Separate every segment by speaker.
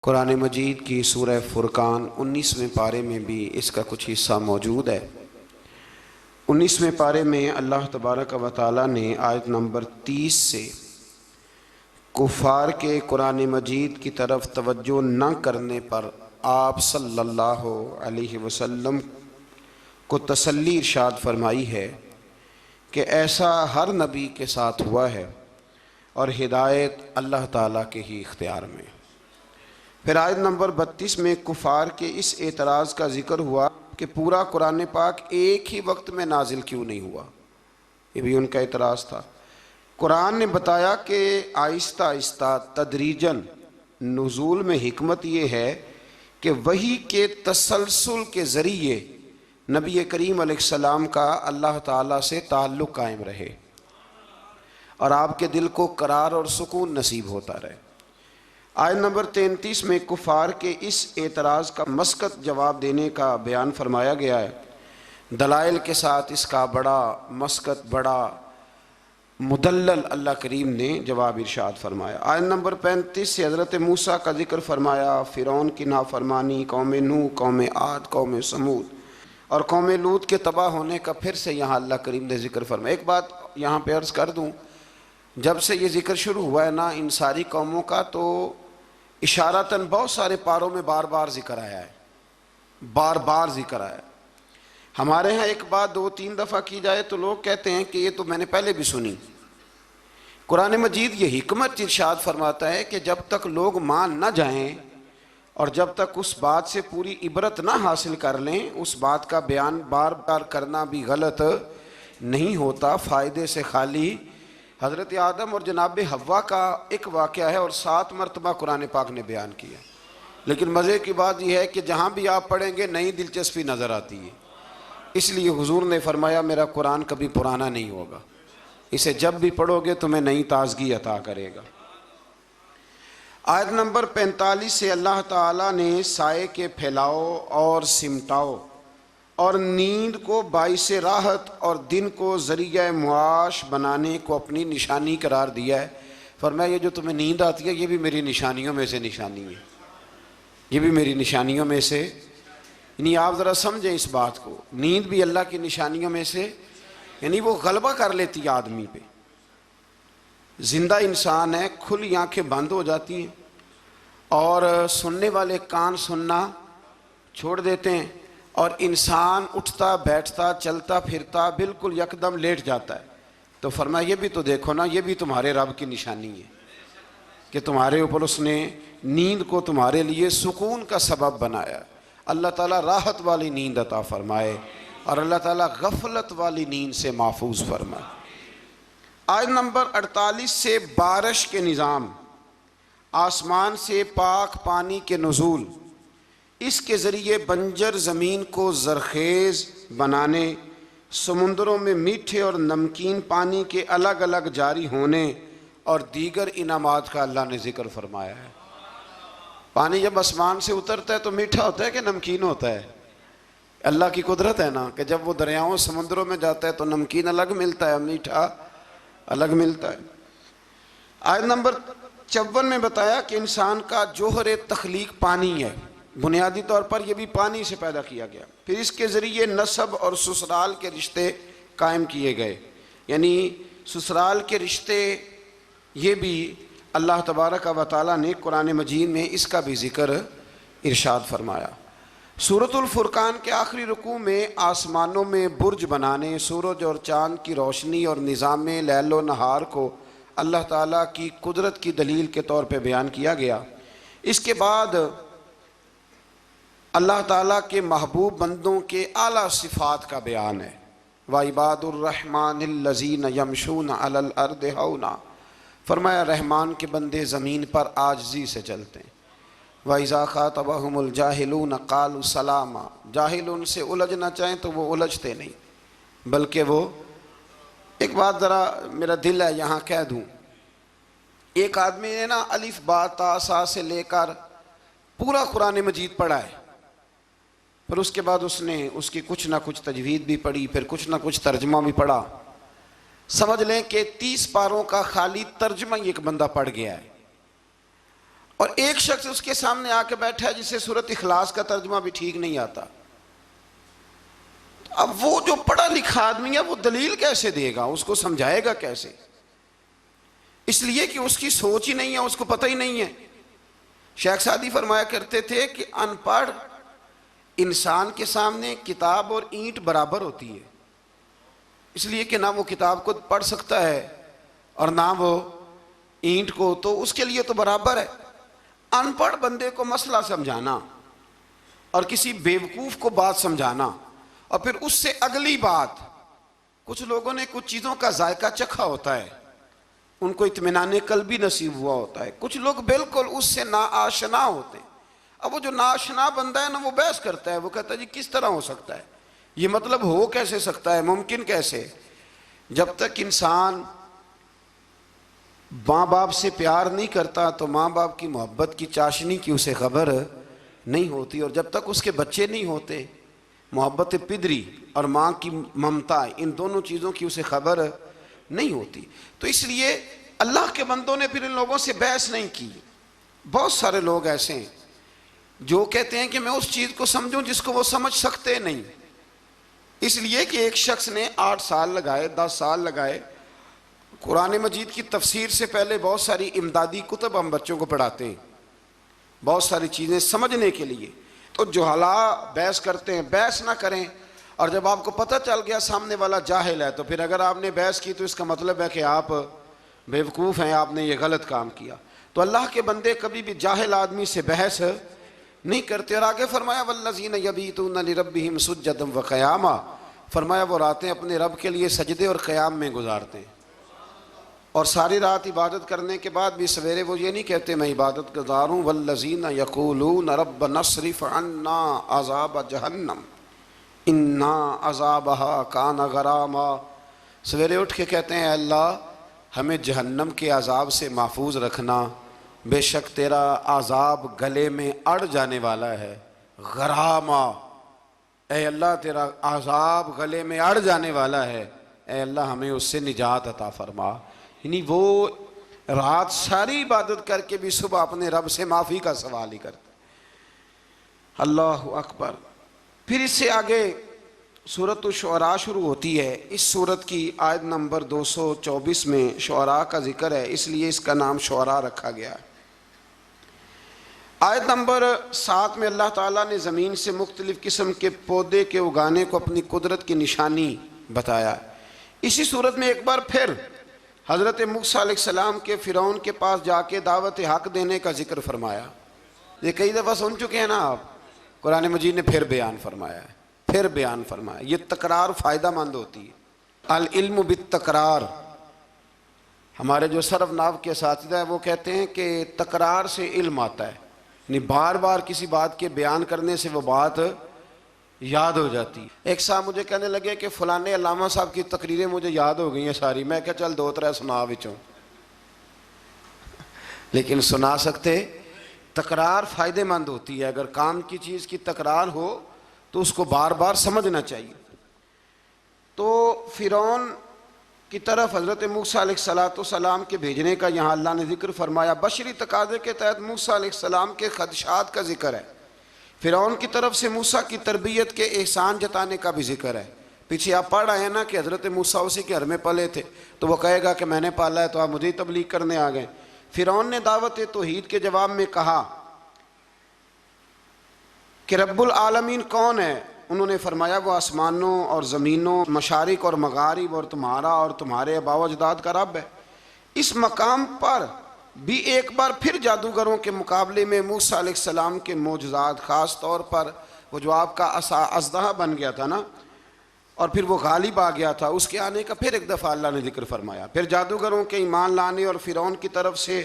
Speaker 1: कुरान मजीद की सूरह फुरकान 19वें पारे में भी इसका कुछ हिस्सा मौजूद है। 19वें पारे में अल्लाह तबारक व तआला ने आयत नंबर 30 से कुफ़ार के कुरान मजीद की तरफ तवज्जो न करने पर आप सल्लल्लाहु अलैहि वसल्लम को तसल्ली इरशाद फरमाई है कि ऐसा हर नबी के साथ हुआ है और हिदायत अल्लाह ताला के ही इख्तियार में। फिर आयत नंबर 32 में कुफ़ार के इस एतराज़ का ज़िक्र हुआ कि पूरा कुरान पाक एक ही वक्त में नाजिल क्यों नहीं हुआ। ये भी उनका एतराज़ था। कुरान ने बताया कि आहिस्ता आहिस्ता तदरीजन नुज़ूल में हिकमत ये है कि वही के तसलसल के ज़रिए नबी करीम अलैहिस्सलाम का अल्लाह ताला से ताल्लुक़ कायम रहे और आपके दिल को करार और सुकून नसीब होता रहे। आयत नंबर 33 में कुफ़ार के इस एतराज़ का मस्कत जवाब देने का बयान फरमाया गया है। दलाइल के साथ इसका बड़ा मस्कत, बड़ा मुदल्लल अल्लाह करीम ने जवाब इरशाद फरमाया। आयत नंबर 35 से हज़रत मूसा का जिक्र फरमाया, फ़िरौन की नाफरमानी, कौम नूह, कौम आद, कौम समूद और कौम लूत के तबाह होने का फिर से यहाँ अल्लाह करीम ने जिक्र फरमाया। एक बात यहाँ पे अर्ज़ कर दूँ, जब से ये जिक्र शुरू हुआ है ना इन सारी कौमों का, तो इशारतन बहुत सारे पारों में बार बार जिक्र आया है, बार बार जिक्र आया है। हमारे यहाँ एक बात 2-3 दफ़ा की जाए तो लोग कहते हैं कि ये तो मैंने पहले भी सुनी। कुरान मजीद ये हिकमत इरशाद फरमाता है कि जब तक लोग मान न जाएं और जब तक उस बात से पूरी इबरत ना हासिल कर लें, उस बात का बयान बार बार करना भी गलत नहीं होता। फ़ायदे से खाली हज़रत आदम और जनाब हव्वा का एक वाक़या है और 7 मरतबा कुरान पाक ने बयान किया। लेकिन मज़े की बात यह है कि जहाँ भी आप पढ़ेंगे नई दिलचस्पी नज़र आती है। इसलिए हुजूर ने फरमाया मेरा कुरान कभी पुराना नहीं होगा, इसे जब भी पढ़ोगे तुम्हें नई ताज़गी अता करेगा। आयत नंबर 45 से अल्लाह ताला ने साए के फैलाओ और सिमटाओ और नींद को बाइसे राहत और दिन को ज़रिया मुआश बनाने को अपनी निशानी करार दिया है। फरमाया ये जो तुम्हें नींद आती है ये भी मेरी निशानियों में से निशानी है, ये भी मेरी निशानियों में से। यानी आप ज़रा समझें इस बात को, नींद भी अल्लाह की निशानियों में से, यानी वो गलबा कर लेती है आदमी पे। जिंदा इंसान है, खुली आंखें बंद हो जाती हैं और सुनने वाले कान सुनना छोड़ देते हैं और इंसान उठता बैठता चलता फिरता बिल्कुल यकदम लेट जाता है। तो फरमाया ये भी तो देखो ना, ये भी तुम्हारे रब की निशानी है कि तुम्हारे ऊपर उसने नींद को तुम्हारे लिए सुकून का सबब बनाया। अल्लाह ताला राहत वाली नींद अता फरमाए और अल्लाह ताला गफलत वाली नींद से महफूज फरमाए। आयत नंबर 48 से बारिश के निज़ाम, आसमान से पाक पानी के नुज़ूल, इसके ज़रिए बंजर ज़मीन को ज़रखेज़ बनाने, समुंदरों में मीठे और नमकीन पानी के अलग अलग जारी होने और दीगर इनामात का अल्लाह ने ज़िक्र फरमाया है। पानी जब आसमान से उतरता है तो मीठा होता है कि नमकीन होता है? अल्लाह की कुदरत है ना कि जब वो दरियाओं समुंदरों में जाता है तो नमकीन अलग मिलता है, मीठा अलग मिलता है। आयत नंबर 54 में बताया कि इंसान का जोहर तख्लीक पानी है, बुनियादी तौर पर यह भी पानी से पैदा किया गया। फिर इसके ज़रिए नसब और ससुराल के रिश्ते कायम किए गए, यानी ससुराल के रिश्ते ये भी अल्लाह तबारक व तआला ने कुरान मजीद में इसका भी ज़िक्र इरशाद फरमाया। सूरतुल फुरकान के आखिरी रुकू में आसमानों में बुर्ज बनाने, सूरज और चाँद की रोशनी और निज़ाम लैल व नहार को अल्लाह ताला की कुदरत की दलील के तौर पर बयान किया गया। इसके बाद अल्लाह ताला के महबूब बंदों के आला सिफ़ात का बयान है। व इबादुर्रहमानिल्लज़ीन यमशून अलल अर्दि हौना, फरमाया रहमान के बंदे ज़मीन पर आजिज़ी से चलते हैं। व इज़ा ख़ातबहुमुल जाहिलून क़ालू सलामा, जाहिल उनसे उलझना चाहें तो वो उलझते नहीं, बल्कि वो, एक बात ज़रा मेरा दिल है यहाँ कह दूँ, एक आदमी ने ना अलिफ बा ता सा से लेकर पूरा कुरान मजीद पढ़ा है, पर उसके बाद उसने उसकी कुछ ना कुछ तजवीद भी पढ़ी, फिर कुछ ना कुछ तर्जमा भी पढ़ा। समझ लें कि 30 पारों का खाली तर्जमा ही एक बंदा पढ़ गया है और एक शख्स उसके सामने आके बैठा है जिसे सूरत इखलास का तर्जुमा भी ठीक नहीं आता। अब वो जो पढ़ा लिखा आदमी है वो दलील कैसे देगा, उसको समझाएगा कैसे? इसलिए कि उसकी सोच ही नहीं है, उसको पता ही नहीं है। शेख सादी फरमाया करते थे कि अनपढ़ इंसान के सामने किताब और ईंट बराबर होती है, इसलिए कि ना वो किताब को पढ़ सकता है और ना वो ईंट को, तो उसके लिए तो बराबर है। अनपढ़ बंदे को मसला समझाना और किसी बेवकूफ़ को बात समझाना और फिर उससे अगली बात, कुछ लोगों ने कुछ चीज़ों का जायका चखा होता है, उनको इत्मीनान कल्बी नसीब हुआ होता है, कुछ लोग बिल्कुल उससे नाआशना होते हैं। अब वो जो नाआशना बंदा है ना, वो बहस करता है, वो कहता है जी किस तरह हो सकता है, ये मतलब हो कैसे सकता है, मुमकिन कैसे? जब तक इंसान माँ बाप से प्यार नहीं करता तो माँ बाप की मोहब्बत की चाशनी की उसे खबर नहीं होती, और जब तक उसके बच्चे नहीं होते मोहब्बत पिदरी और माँ की ममता, इन दोनों चीज़ों की उसे खबर नहीं होती। तो इसलिए अल्लाह के बंदों ने फिर इन लोगों से बहस नहीं की। बहुत सारे लोग ऐसे हैं जो कहते हैं कि मैं उस चीज़ को समझूं जिसको वो समझ सकते नहीं, इसलिए कि एक शख्स ने 8 साल लगाए, 10 साल लगाए। कुरान मजीद की तफसीर से पहले बहुत सारी इमदादी कुतब हम बच्चों को पढ़ाते हैं, बहुत सारी चीज़ें समझने के लिए। तो जुहला बहस करते हैं, बहस ना करें। और जब आपको पता चल गया सामने वाला जाहिल है, तो फिर अगर आपने बहस की तो इसका मतलब है कि आप बेवकूफ़ हैं, आपने ये गलत काम किया। तो अल्लाह के बंदे कभी भी जाहिल आदमी से बहस नहीं करते। और आगे फरमाया वल्लज़ीना यबीतूना लिरब्बिहिम सुज्जदन व क़यामा, फरमाया वो रातें अपने रब के लिए सजदे और क़याम में गुजारते हैं। और सारी रात इबादत करने के बाद भी सवेरे वो ये नहीं कहते मैं इबादत गुजारूँ, वल्लज़ीना यक़ूलूना रब्बना अस्रिफ़ अन्ना अज़ाब जहन्नम इन्ना अज़ाबहा काना गरामा। सवेरे उठ के कहते हैं अल्लाह हमें जहन्नम के अज़ाब से महफूज रखना, बेशक तेरा अज़ाब गले में अड़ जाने वाला है। गरामा, ए अल्लाह तेरा अज़ाब गले में अड़ जाने वाला है, ए अल्लाह हमें उससे निजात अता फरमा। यानी वो रात सारी इबादत करके भी सुबह अपने रब से माफ़ी का सवाल ही करते। अल्लाह अकबर। फिर इससे आगे सूरत शुअरा शुरू होती है। इस सूरत की आयत नंबर 224 में शुअरा का जिक्र है, इसलिए इसका नाम शुअरा रखा गया है। आयत नंबर 7 में अल्लाह ताला ने ज़मीन से मुख्तलिफ़ किस्म के पौधे के उगाने को अपनी कुदरत की निशानी बताया। इसी सूरत में एक बार फिर हज़रत मूसा अलैहिस्सलाम के फ़िरौन के पास जाके दावत हक़ देने का जिक्र फरमाया। ये कई दफ़ा सुन चुके हैं ना आप, कुरान मजीद ने फिर बयान फरमाया है, फिर बयान फरमाया। ये तकरार फ़ायदामंद होती है। अल इल्म बित तकरार, हमारे जो सरफ नाव के असातिज़ा है वो कहते हैं कि तकरार से इल्म आता है, यानी बार बार किसी बात के बयान करने से वो बात याद हो जाती। एक साहब मुझे कहने लगे कि फ़लाने अल्लामा साहब की तकरीरें मुझे याद हो गई हैं सारी। मैं क्या चल 2-3 सुना विचों, लेकिन सुना सकते। तकरार फ़ायदेमंद होती है। अगर काम की चीज़ की तकरार हो तो उसको बार बार समझना चाहिए। तो फ़िरौन की तरफ हज़रत मूसा अलैहिस्सलाम के भेजने का यहाँ अल्लाह ने जिक्र फरमाया। बशरी तकाज़े के तहत मूसा अलैहिस्सलाम के खदशात का जिक्र है। फ़िरौन की तरफ से मूसा की तरबियत के एहसान जताने का भी जिक्र है। पीछे आप पढ़ रहे हैं ना कि हज़रत मूसा उसी के घर में पले थे, तो वह कहेगा कि मैंने पाला है तो आप मुझे ही तबलीग करने आ गए। फ़िरौन ने दावत तौहीद के जवाब में कहा कि रब्बुल आलमीन कौन है? उन्होंने फरमाया वो आसमानों और ज़मीनों, मशारिक और मगारिब और तुम्हारा और तुम्हारे आबाओ अजदाद का रब है। इस मकाम पर भी एक बार फिर जादूगरों के मुकाबले में मूसा अलैहिस्सलाम के मोजज़ात, ख़ास तौर पर वो जो आपका अज़दहा बन गया था ना और फिर वो गालिब आ गया था, उसके आने का फिर एक दफ़ा अल्लाह ने जिक्र फरमाया। फिर जादूगरों के ईमान लाने और फ़िरौन की तरफ से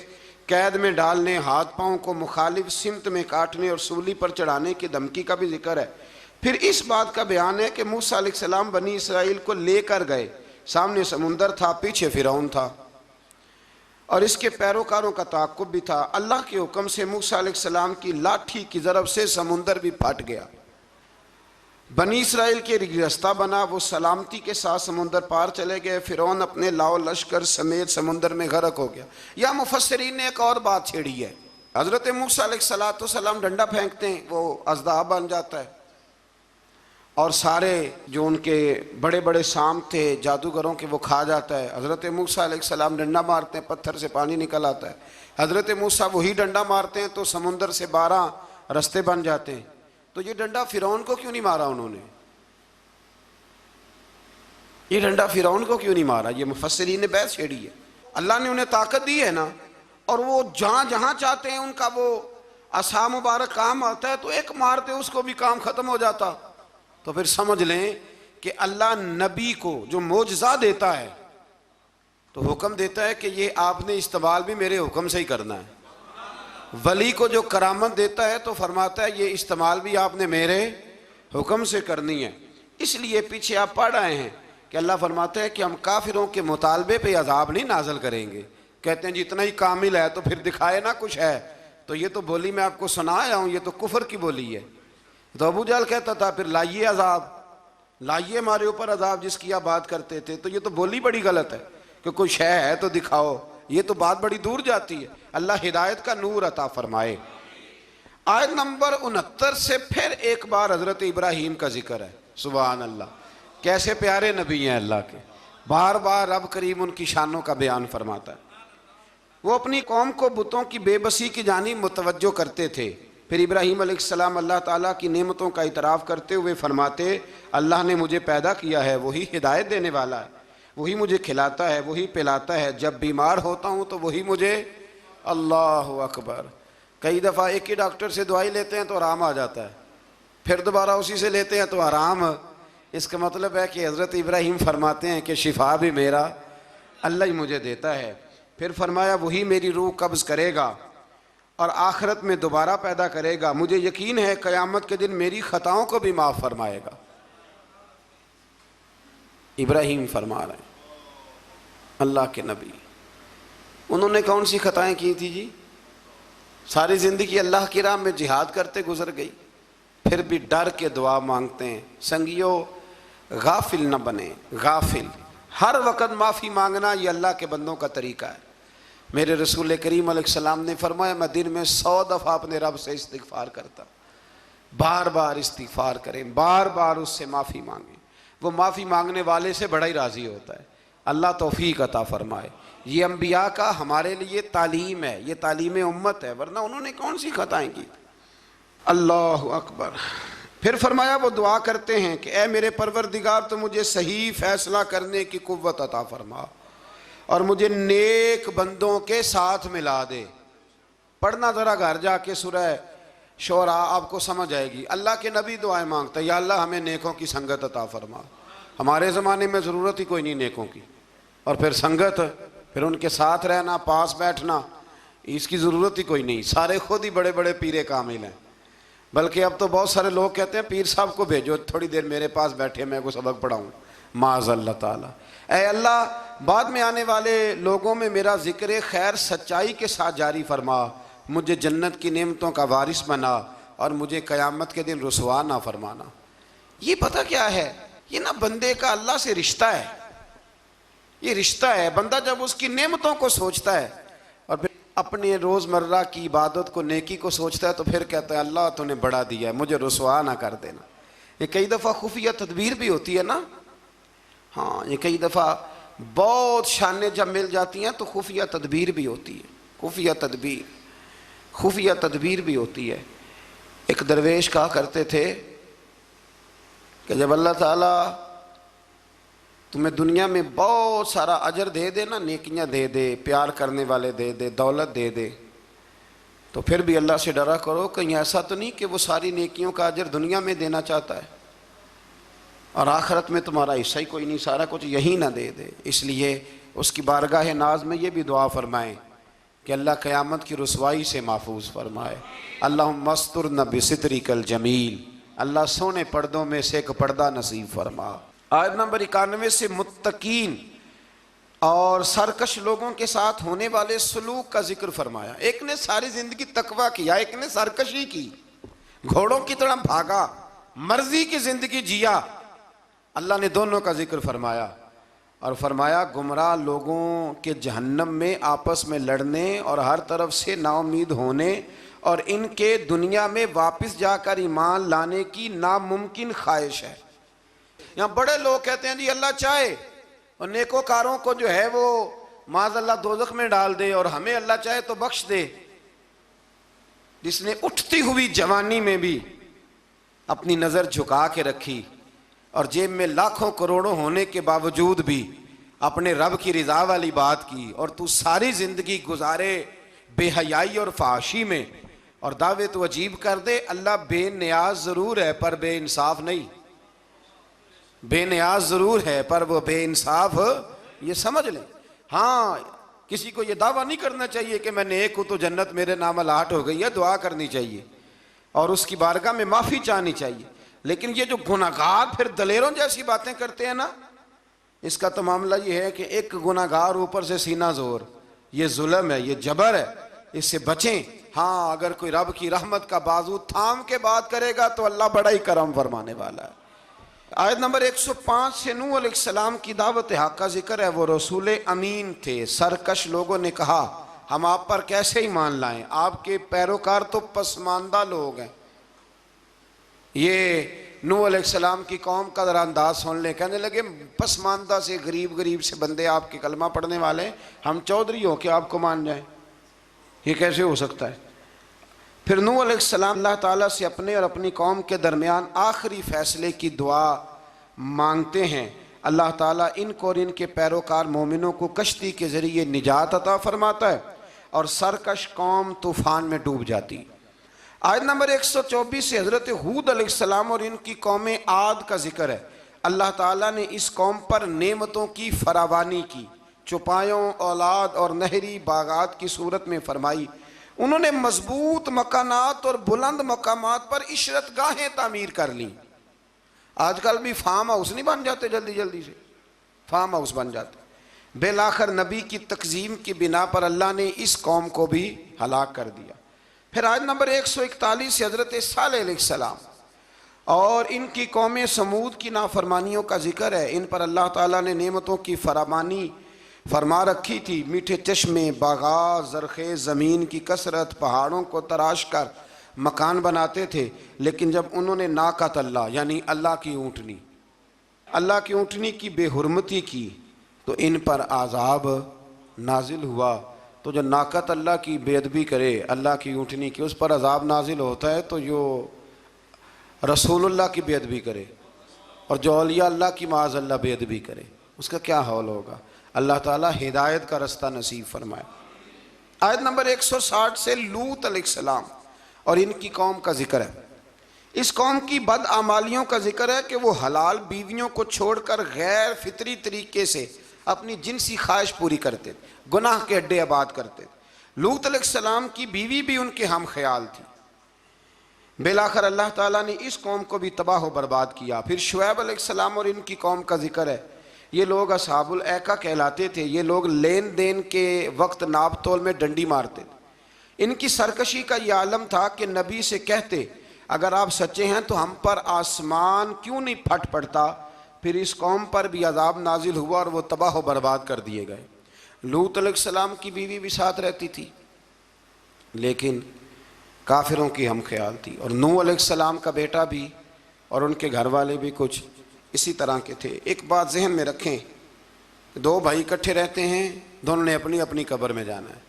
Speaker 1: कैद में डालने, हाथ पाँव को मुखालिफ सिमत में काटने और सूली पर चढ़ाने की धमकी का भी जिक्र है। फिर इस बात का बयान है कि मूसा अलैहिस्सलाम बनी इसराइल को लेकर गए, सामने समुंदर था, पीछे फ़िरौन था और इसके पैरोकारों का ताक़ुब भी था। अल्लाह के हुक्म से मूसा अलैहिस्सलाम की लाठी की ज़रब से समुंदर भी फट गया। बनी इसराइल के रास्ता बना, वो सलामती के साथ समुंदर पार चले गए। फ़िरौन अपने लाओ लश्कर समेत समुंदर में गर्क हो गया। या मुफस्सिरीन ने एक और बात छेड़ी है, हज़रत मूसा अलैहिस्सलाम डंडा फेंकते हैं, वो अज़दाब बन जाता है और सारे जो उनके बड़े बड़े शाम थे जादूगरों के वो खा जाता है। हज़रत मूसा अलैहिस्सलाम डंडा मारते हैं, पत्थर से पानी निकल आता है। हज़रत मूसा वही डंडा मारते हैं तो समुंदर से 12 रास्ते बन जाते हैं। तो ये डंडा फ़िरौन को क्यों नहीं मारा उन्होंने? ये डंडा फ़िरौन को क्यों नहीं मारा? ये मुफस्सिरीन ने बहस छेड़ी है। अल्लाह ने उन्हें ताकत दी है ना, और वो जहाँ जहाँ चाहते हैं उनका वो असा मुबारक काम आता है, तो एक मारते उसको भी काम ख़त्म हो जाता। तो फिर समझ लें कि अल्लाह नबी को जो मोजज़ा देता है तो हुक्म देता है कि ये आपने इस्तेमाल भी मेरे हुक्म से ही करना है। वली को जो करामत देता है तो फरमाता है ये इस्तेमाल भी आपने मेरे हुक्म से करनी है। इसलिए पीछे आप पढ़ रहे हैं कि अल्लाह फरमाते हैं कि हम काफिरों के मुतालबे पे अजाब नहीं नाजल करेंगे। कहते हैं जितना ही कामिल है तो फिर दिखाए ना कुछ है। तो ये तो बोली मैं आपको सुना आया हूँ, ये तो कुफर की बोली है। तो अबू जहल कहता था फिर लाइए अजाब, लाइए हमारे ऊपर अजाब जिसकी आप बात करते थे। तो ये तो बोली बड़ी गलत है कि कोई शय है तो दिखाओ, ये तो बात बड़ी दूर जाती है। अल्लाह हिदायत का नूर अता फरमाए। आयत नंबर 69 से फिर एक बार हजरत इब्राहीम का जिक्र है। सुभान अल्लाह, कैसे प्यारे नबी हैं अल्लाह के। बार बार रब करीम उनकी शानों का बयान फरमाता है। वो अपनी कौम को बुतों की बेबसी की जानिब मुतवज्जो करते थे। फिर इब्राहीम अलैहिस्सलाम अल्लाह ताला की नेमतों का इतराफ़ करते हुए फरमाते, अल्लाह ने मुझे पैदा किया है, वही हिदायत देने वाला है, वही मुझे खिलाता है, वही पिलाता है। जब बीमार होता हूँ तो वही मुझे, अल्लाह अकबर। कई दफ़ा एक ही डॉक्टर से दवाई लेते हैं तो आराम आ जाता है, फिर दोबारा उसी से लेते हैं तो आराम। इसका मतलब है कि हज़रत इब्राहीम फरमाते हैं कि शिफा भी मेरा अल्लाह ही मुझे देता है। फिर फरमाया वही मेरी रूह कब्ज़ करेगा और आखिरत में दोबारा पैदा करेगा। मुझे यकीन है क़यामत के दिन मेरी ख़ताओं को भी माफ़ फरमाएगा। इब्राहीम फरमा रहे हैं अल्लाह के नबी। उन्होंने कौन सी ख़ताएँ की थी जी? सारी ज़िंदगी अल्लाह की राह में जिहाद करते गुजर गई, फिर भी डर के दुआ मांगते हैं। संगियो गाफिल न बने, गाफिल हर वक़्त माफ़ी मांगना ये अल्लाह के बंदों का तरीका है। मेरे रसूल करीम अलैहिस्सलाम ने फरमाया मैं दिन में 100 दफ़ा अपने रब से इस्तिग़फ़ार करता। बार बार इस्तिग़फ़ार करें, बार बार उससे माफ़ी मांगें। वो माफ़ी मांगने वाले से बड़ा ही राज़ी होता है। अल्लाह तौफ़ीक़ अता फ़रमाए। ये अम्बिया का हमारे लिए तालीम है, ये तालीम उम्मत है, वरना उन्होंने कौन सी ख़ताएँ की। अल्लाह अकबर। फिर फरमाया वो दुआ करते हैं कि ए मेरे परवरदिगार तो मुझे सही फ़ैसला करने की कुव्वत अता फ़रमा और मुझे नेक बंदों के साथ मिला दे। पढ़ना ज़रा घर जाके सूरह शोरा, आपको समझ आएगी। अल्लाह के नबी दुआएं मांगता है, या अल्लाह हमें नेकों की संगत अता फरमा। हमारे ज़माने में ज़रूरत ही कोई नहीं नेकों की, और फिर संगत, फिर उनके साथ रहना, पास बैठना, इसकी ज़रूरत ही कोई नहीं। सारे खुद ही बड़े बड़े पीरे कामिल हैं। बल्कि अब तो बहुत सारे लोग कहते हैं पीर साहब को भेजो थोड़ी देर मेरे पास बैठे, मैं को सबक पढ़ाऊँ। माज़अल्लाह ताला। ऐ अल्लाह बाद में आने वाले लोगों में मेरा ज़िक्र खैर सच्चाई के साथ जारी फरमा, मुझे जन्नत की नेमतों का वारिस बना और मुझे क़यामत के दिन रुसवा ना फरमाना। ये पता क्या है, ये ना बंदे का अल्लाह से रिश्ता है। ये रिश्ता है, बंदा जब उसकी नेमतों को सोचता है और फिर अपने रोज़मर्रा की इबादत को, नेकी को सोचता है, तो फिर कहता है अल्लाह तूने बड़ा दिया है, मुझे रुसवा ना कर देना। ये कई दफ़ा खुफिया तदबीर भी होती है ना। हाँ, ये कई दफ़ा बहुत शानें जब मिल जाती हैं तो खुफिया तदबीर भी होती है। खुफिया तदबीर भी होती है। एक दरवेश कहा करते थे कि जब अल्लाह ताला तुम्हें दुनिया में बहुत सारा अजर दे दे ना, नेकियां दे दे, प्यार करने वाले दे दे, दौलत दे दे, तो फिर भी अल्लाह से डरा करो कहीं ऐसा तो नहीं कि वो सारी नेकियों का अजर दुनिया में देना चाहता है और आखिरत में तुम्हारा हिस्सा ही कोई नहीं, सारा कुछ यही ना दे दे। इसलिए उसकी बारगाह नाज में ये भी दुआ फरमाएँ कि अल्लाह क़यामत की रुसवाई से महफूज फरमाए। अल्लाह मस्तुर न बिसितरिकल जमील, अल्लाह सोने पर्दों में से एक पर्दा नसीब फरमा। आयत नंबर 91 से मुत्तकीन और सरकश लोगों के साथ होने वाले सलूक का जिक्र फरमाया। एक ने सारी ज़िंदगी तकवा किया, एक ने सरकशी की, घोड़ों की तरह भागा, मर्जी की ज़िंदगी जिया। अल्लाह ने दोनों का जिक्र फरमाया। और फरमाया गुमराह लोगों के जहन्नम में आपस में लड़ने और हर तरफ से नाउम्मीद होने और इनके दुनिया में वापस जाकर ईमान लाने की नामुमकिन ख्वाहिश है। यहाँ बड़े लोग कहते हैं जी अल्लाह चाहे और नेकोकारों को जो है वो माज़अल्लाह दोज़ख में डाल दे और हमें अल्लाह चाहे तो बख्श दे। जिसने उठती हुई जवानी में भी अपनी नज़र झुका के रखी और जेब में लाखों करोड़ों होने के बावजूद भी अपने रब की रिजा वाली बात की, और तू सारी जिंदगी गुजारे बेहयाई और फाशी में और दावे तो अजीब कर दे। अल्लाह बेनियाज जरूर है पर बेइंसाफ नहीं, बेनियाज जरूर है पर वो बेइंसाफ, ये समझ लें। हाँ, किसी को ये दावा नहीं करना चाहिए कि मैं नेक हूं तो जन्नत मेरे नाम अलाट हो गई है, दुआ करनी चाहिए और उसकी बारगाह में माफ़ी चाहनी चाहिए। लेकिन ये जो गुनाहगार फिर दलेरों जैसी बातें करते हैं ना, इसका तो मामला ये है कि एक गुनाहगार ऊपर से सीना जोर, ये जुल्म है, ये जबर है, इससे बचें। हाँ, अगर कोई रब की रहमत का बाजू थाम के बात करेगा तो अल्लाह बड़ा ही करम फरमाने वाला है। आयत नंबर 105 से नूह अलैहिस्सलाम की दावत हक का जिक्र है। वो रसूल अमीन थे। सरकश लोगों ने कहा हम आप पर कैसे ईमान लाएं, आपके पैरोकार तो पसमानदा लोग हैं। ये नूह अलैहिस्सलाम की कौम का जरा अंदाज सुन ले। कहने लगे पसमानदा से गरीब गरीब से बंदे आपके कलमा पढ़ने वाले, हम चौधरी हो के आपको मान जाएं, ये कैसे हो सकता है। फिर नूह अलैहिस्सलाम अल्लाह ताला से अपने और अपनी कौम के दरमियान आखिरी फैसले की दुआ मांगते हैं। अल्लाह ताला इनको और इनके पैरोकार मोमिनों को कश्ती के ज़रिए निजात अता फरमाता है और सरकश कौम तूफ़ान में डूब जाती। आयत नंबर 124 से हज़रत हूद अलैहिस्सलाम और इनकी कौम आद का जिक्र है। अल्लाह ताला ने इस कौम पर नेमतों की फरावानी की, चुपायों, औलाद और नहरी बागात की सूरत में फरमाई। उन्होंने मजबूत मकानात और बुलंद मकामात पर इशरत गाहें तामीर कर ली। आजकल भी फार्म हाउस नहीं बन जाते, जल्दी जल्दी से फार्म हाउस बन जाते। बेलाखिर नबी की तकजीम की बिना पर अल्लाह ने इस कौम को भी हलाक कर दिया। फिर आयत नंबर 141 से हज़रत सालेह अलैहिस्सलाम और इनकी कौम समूद की नाफरमानियों का जिक्र है। इन पर अल्लाह ताला ने नेमतों की फरामानी फरमा रखी थी। मीठे चश्मे, बागात, ज़रख़े ज़मीन की कसरत, पहाड़ों को तराश कर मकान बनाते थे। लेकिन जब उन्होंने नाकत अल्लाह यानी अल्लाह की ऊँटनी की बेहुरमती की तो इन पर आज़ाब नाजिल हुआ। तो जो नाकत अल्लाह की बेअदबी करे, अल्लाह की ऊँटनी की, उस पर अज़ाब नाजिल होता है। तो जो रसूलुल्लाह की बेअदबी करे और जो औलिया अल्लाह की माज़अल्लाह बेअदबी करे, उसका क्या हाल होगा। अल्लाह ताला हिदायत का रास्ता नसीब फरमाए। आयत नंबर 160 से लूत अलैहिस्सलाम और इनकी कौम का जिक्र है। इस कौम की बदआमालियों का जिक्र है कि वो हलाल बीवियों को छोड़कर गैर फितरी तरीके से अपनी जिनसी ख्वाहिश पूरी करते थे, गुनाह के अड्डे आबाद करते थे। लूत अलैहिस्सलाम की बीवी भी उनके हम ख्याल थी। बेलाखिर अल्लाह ताला ने इस कौम को भी तबाह व बर्बाद किया। फिर शुएब अलैहिस्सलाम और इनकी कौम का जिक्र है। ये लोग असहाबुल ऐका कहलाते थे। ये लोग लेन देन के वक्त नाप तोल में डंडी मारते थे। इनकी सरकशी का ये आलम था कि नबी से कहते अगर आप सच्चे हैं तो हम पर आसमान क्यों नहीं फट पड़ता। फिर इस कौम पर भी अजाब नाजिल हुआ और वो तबाह व बर्बाद कर दिए गए। लूत अलैहिस्सलाम की बीवी भी साथ रहती थी लेकिन काफिरों की हम ख्याल थी। और नूह अलैहिस्सलाम का बेटा भी और उनके घर वाले भी कुछ इसी तरह के थे। एक बात जहन में रखें, दो भाई इकट्ठे रहते हैं, दोनों ने अपनी अपनी कब्र में जाना है।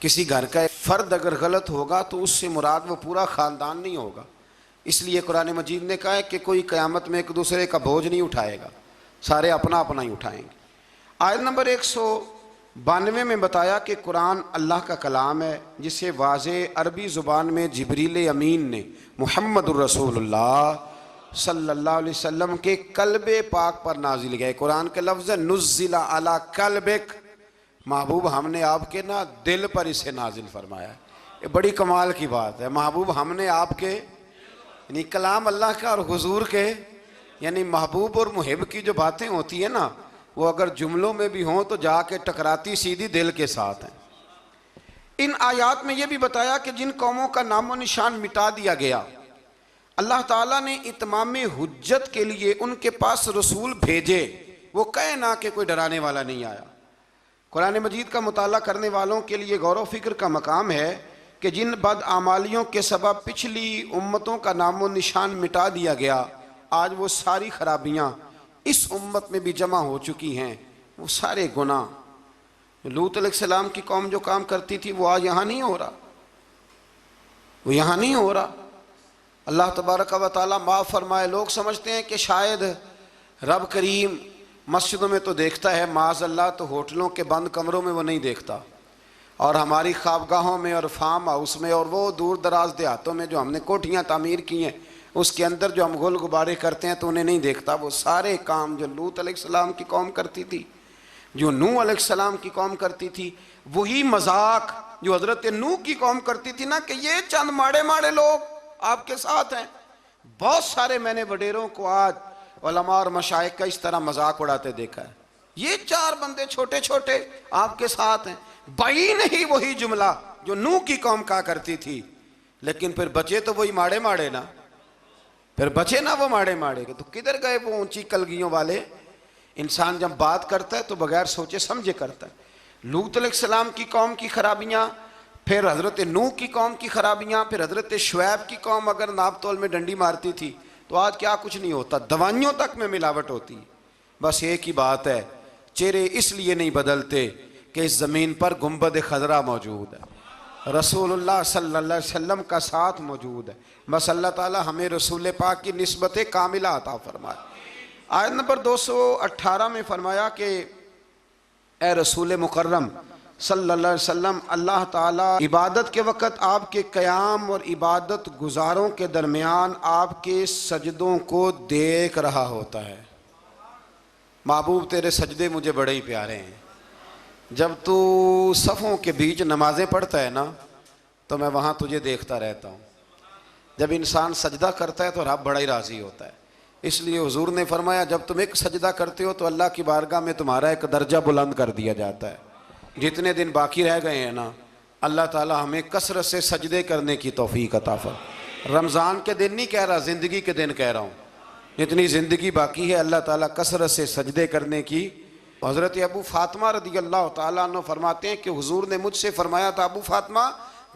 Speaker 1: किसी घर का एक फ़र्द अगर गलत होगा तो उससे मुराद वो पूरा ख़ानदान नहीं होगा। इसलिए कुरान मजीद ने कहा है कि कोई क़यामत में एक दूसरे का बोझ नहीं उठाएगा, सारे अपना अपना ही उठाएंगे। आयत नंबर 192 में बताया कि कुरान अल्लाह का कलाम है जिसे वाज़े अरबी ज़ुबान में जिब्रील अमीन ने मुहम्मदुर रसूलुल्लाह सल्लल्लाहु अलैहि वसल्लम के कल्बे पाक पर नाजिल गए। कुरान के लफ्ज़ नुज़्ज़िला अला कल्बिक, महबूब हमने आपके ना दिल पर इसे नाजिल फरमाया। ये बड़ी कमाल की बात है। महबूब हमने आपके यानी कलाम अल्लाह का और हुजूर के यानी महबूब और मुहिब की जो बातें होती है ना, वो अगर जुमलों में भी हों तो जाके टकराती सीधी दिल के साथ हैं। इन आयात में यह भी बताया कि जिन कौमों का नामो निशान मिटा दिया गया, अल्लाह ताला ने इत्माम हुज्जत के लिए उनके पास रसूल भेजे वो कहे ना कि कोई डराने वाला नहीं आया। कुरान मजीद का मुताला करने वालों के लिए गौर व फिक्र का मकाम है कि जिन बदआमालियों के सबब पिछली उम्मतों का नामो निशान मिटा दिया गया, आज वो सारी खराबियाँ इस उम्मत में भी जमा हो चुकी हैं। वो सारे गुनाह लूत अलैहिस्सलाम की कौम जो काम करती थी वो आज यहाँ नहीं हो रहा, वो यहाँ नहीं हो रहा। अल्लाह तबारक व तआला माफ़ फरमाए। लोग समझते हैं कि शायद रब करीम मस्जिदों में तो देखता है, माज़अल्लाह तो होटलों के बंद कमरों में वो नहीं देखता, और हमारी ख्वाबगाहों में और फार्म हाउस में और वो दूर दराज देहातों में जो हमने कोठियाँ तामीर की हैं उसके अंदर जो हम गुल गुबारे करते हैं तो उन्हें नहीं देखता। वो सारे काम जो लूत अलैहिस्सलाम की कौम करती थी, जो नूह अलैहिस्सलाम की कौम करती थी, वही मजाक जो हज़रत नूह की कौम करती थी ना, कि ये चंद माड़े माड़े लोग आपके साथ हैं। बहुत सारे मैंने वडेरों को आज उलमा और मशाइख का इस तरह मजाक उड़ाते देखा है। ये 4 बंदे छोटे छोटे आपके साथ हैं। भाई नहीं वही जुमला जो नूह की कौम कहा करती थी, लेकिन फिर बचे तो वही माड़े माड़े ना, फिर बचे ना वो माड़े माड़े के। तो किधर गए वो ऊंची कलगियों वाले? इंसान जब बात करता है तो बगैर सोचे समझे करता है। लूत अलैहिस्सलाम की कौम की खराबियाँ, फिर हज़रत नूह की कौम की खराबियाँ, फिर हज़रत शुएब की कौम अगर नाप तोल में डंडी मारती थी तो आज क्या कुछ नहीं होता, दवाइयों तक में मिलावट होती। बस एक ही बात है, चेहरे इसलिए नहीं बदलते कि इस ज़मीन पर गुंबद खज़रा मौजूद है, रसूलुल्लाह सल्लल्लाहु अलैहि वसल्लम का साथ मौजूद है। बस अल्लाह ताला हमें रसूल पाक की निस्बत कामिला अता फरमाए। आयत नंबर 218 में फरमाया कि ए रसूल मुकर्रम सल्लल्लाहु अलैहि वसल्लम, अल्लाह ताला इबादत के वक़्त आपके क़याम और इबादत गुजारों के दरमियान आपके सजदों को देख रहा होता है। महबूब तेरे सजदे मुझे बड़े ही प्यारे हैं। जब तू सफ़ों के बीच नमाज़ें पढ़ता है ना तो मैं वहाँ तुझे देखता रहता हूँ। जब इंसान सजदा करता है तो रब बड़ा ही राज़ी होता है। इसलिए हुजूर ने फरमाया, जब तुम एक सजदा करते हो तो अल्लाह की बारगाह में तुम्हारा एक दर्जा बुलंद कर दिया जाता है। जितने दिन बाकी रह गए हैं ना, अल्लाह ताला हमें कसरत से सजदे करने की तौफीक अता फरमाए। रमज़ान के दिन नहीं कह रहा, ज़िंदगी के दिन कह रहा हूँ। जितनी ज़िंदगी बाकी है अल्लाह ताला कसरत से सजदे करने की। हज़रत अबू फ़ातिमा रज़ी अल्लाह ताला अन्हु फरमाते हैं कि हुजूर ने मुझसे फरमाया था, अबू फ़ातिमा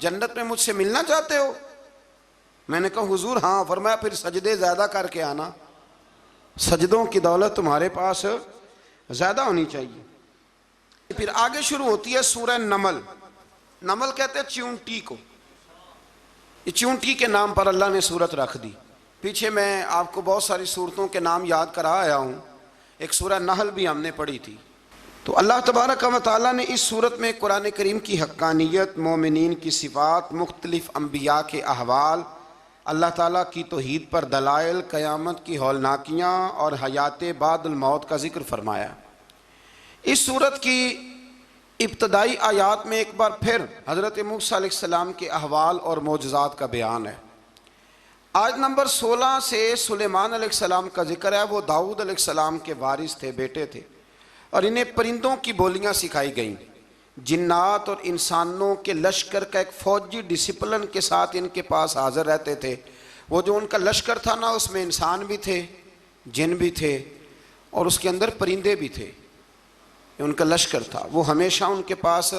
Speaker 1: जन्नत में मुझसे मिलना चाहते हो? मैंने कहा हुजूर हाँ। फरमाया फिर सजदे ज़्यादा करके आना, सजदों की दौलत तुम्हारे पास ज़्यादा होनी चाहिए। फिर आगे शुरू होती है सूरह नमल। नमल कहते हैं चींटी को। ये चींटी के नाम पर अल्लाह ने सूरत रख दी। पीछे मैं आपको बहुत सारी सूरतों के नाम याद करा आया हूँ। एक सूरह नहल भी हमने पढ़ी थी। तो अल्लाह तबारक व तआला ने इस सूरत में कुरान करीम की हक्कानियत, मोमिनीन की सिफ़ात, मुख्तलिफ़ अम्बिया के अहवाल, अल्लाह ताला की तौहीद पर दलाइल, क़यामत की हौलनाकियाँ और हयात बादल मौत का ज़िक्र फरमाया। इस सूरत की इब्तदाई आयात में एक बार फिर हज़रत मूसा अलैहिस्सलाम के अहवाल और मोजज़ात का बयान है। आयत नंबर 16 से सुलेमान अलैहिस्सलाम का जिक्र है। वो दाऊद अलैहिस्सलाम के वारिस थे, बेटे थे, और इन्हें परिंदों की बोलियां सिखाई गईं। जिन्नात और इंसानों के लश्कर का एक फ़ौजी डिसिप्लिन के साथ इनके पास हाज़िर रहते थे। वो जो उनका लश्कर था ना, उसमें इंसान भी थे, जिन भी थे, और उसके अंदर परिंदे भी थे। उनका लश्कर था, वो हमेशा उनके पास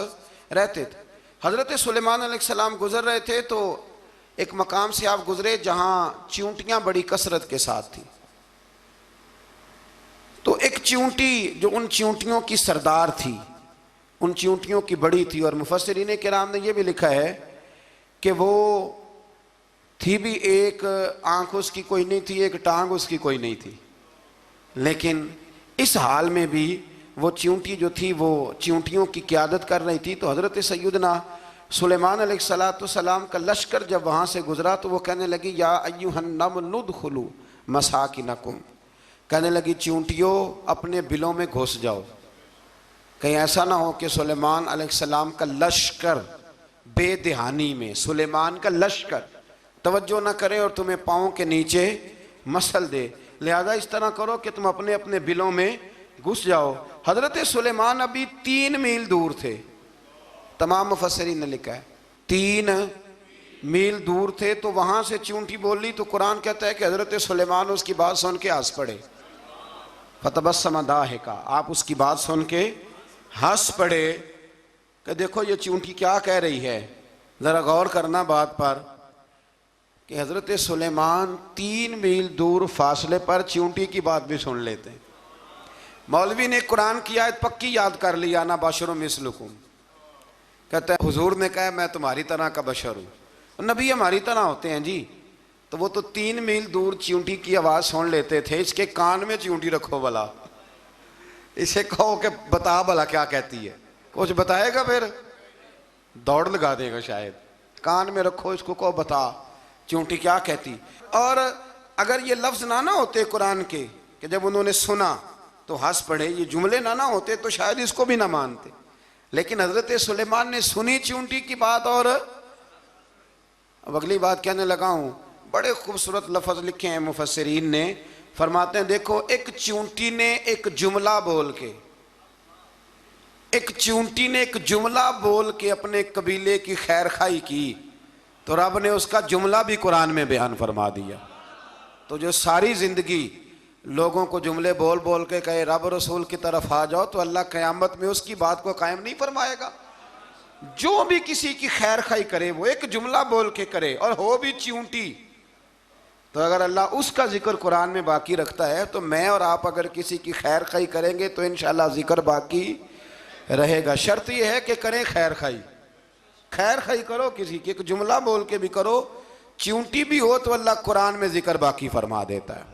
Speaker 1: रहते थे। हज़रत सुलेमान अलैहिस्सलाम गुज़र रहे थे तो एक मकाम से आप गुज़रे जहाँ चींटियाँ बड़ी कसरत के साथ थी। तो एक चींटी जो उन चींटियों की सरदार थी, उन चींटियों की बड़ी थी, और मुफस्सिरीन किराम ने यह भी लिखा है कि वो थी भी, एक आँख उसकी कोई नहीं थी, एक टांग उसकी कोई नहीं थी, लेकिन इस हाल में भी वो चींटी जो थी वो चींटियों की क़यादत कर रही थी। तो हज़रत सैयदना सुलेमान अलैहिस्सलाम का लश्कर जब वहाँ से गुज़रा तो वो कहने लगी, या अय्युहन नमल उदखुलू मसाकिनकुम, कहने लगी चींटियों अपने बिलों में घुस जाओ, कहीं ऐसा ना हो कि सुलेमान अलैहिस्सलाम का लश्कर बेदहानी में, सुलेमान का लश्कर तवज्जो ना करे और तुम्हें पाँव के नीचे मसल दे। लिहाजा इस तरह करो कि तुम अपने अपने बिलों में घुस जाओ। हज़रत सुलेमान अभी 3 मील दूर थे। तमाम मुफस्सिरीन ने लिखा है 3 मील दूर थे। तो वहाँ से चींटी बोली तो कुरान कहता है कि हज़रत सुलेमान उसकी बात सुन के हंस पड़े। फतबस्सम दाहिका, आप उसकी बात सुन के हंस पड़े कि देखो ये चूंटी क्या कह रही है, ज़रा गौर करना बात पर कि हज़रत सुलेमान 3 मील दूर फासले पर चूंटी की बात भी सुन लेते हैं। मौलवी ने कुरान की आयत पक्की याद कर लिया, अना बशरुम मिसलुकुम, कहते हैं हुजूर ने कहा मैं तुम्हारी तरह का बशर हूँ। नबी हमारी तरह होते हैं जी, तो वो तो 3 मील दूर चींटी की आवाज़ सुन लेते थे। इसके कान में चींटी रखो भला, इसे कहो कि बता भला क्या कहती है, कुछ बताएगा फिर दौड़ लगा देगा शायद। कान में रखो इसको, कहो बता चींटी क्या कहती। और अगर ये लफ्ज़ ना होते कुरान के कि जब उन्होंने सुना तो हंस पड़े, ये जुमले ना होते तो शायद इसको भी ना मानते। लेकिन हज़रत सुलेमान ने सुनी चींटी की बात और अब अगली बात कहने लगा हूँ। बड़े खूबसूरत लफ्ज़ लिखे हैं मुफस्सिरीन ने, फरमाते हैं देखो एक चींटी ने एक जुमला बोल के, एक चींटी ने एक जुमला बोल के अपने कबीले की खैर खाई की तो रब ने उसका जुमला भी कुरान में बयान फरमा दिया। तो जो सारी ज़िंदगी लोगों को जुमले बोल बोल के कहे रब रसूल की तरफ आ जाओ, तो अल्लाह क़यामत में उसकी बात को कायम नहीं फरमाएगा। जो भी किसी की खैर खाई करे वो एक जुमला बोल के करे और हो भी चींटी, तो अगर अल्लाह उसका जिक्र कुरान में बाकी रखता है तो मैं और आप अगर किसी की खैर खाई करेंगे तो इंशाअल्लाह जिक्र बाकी रहेगा। शर्त यह है कि करें खैर खाई, खैर खाई करो किसी की, एक जुमला बोल के भी करो, चींटी भी हो तो अल्लाह कुरान में जिक्र बाकी फरमा देता है।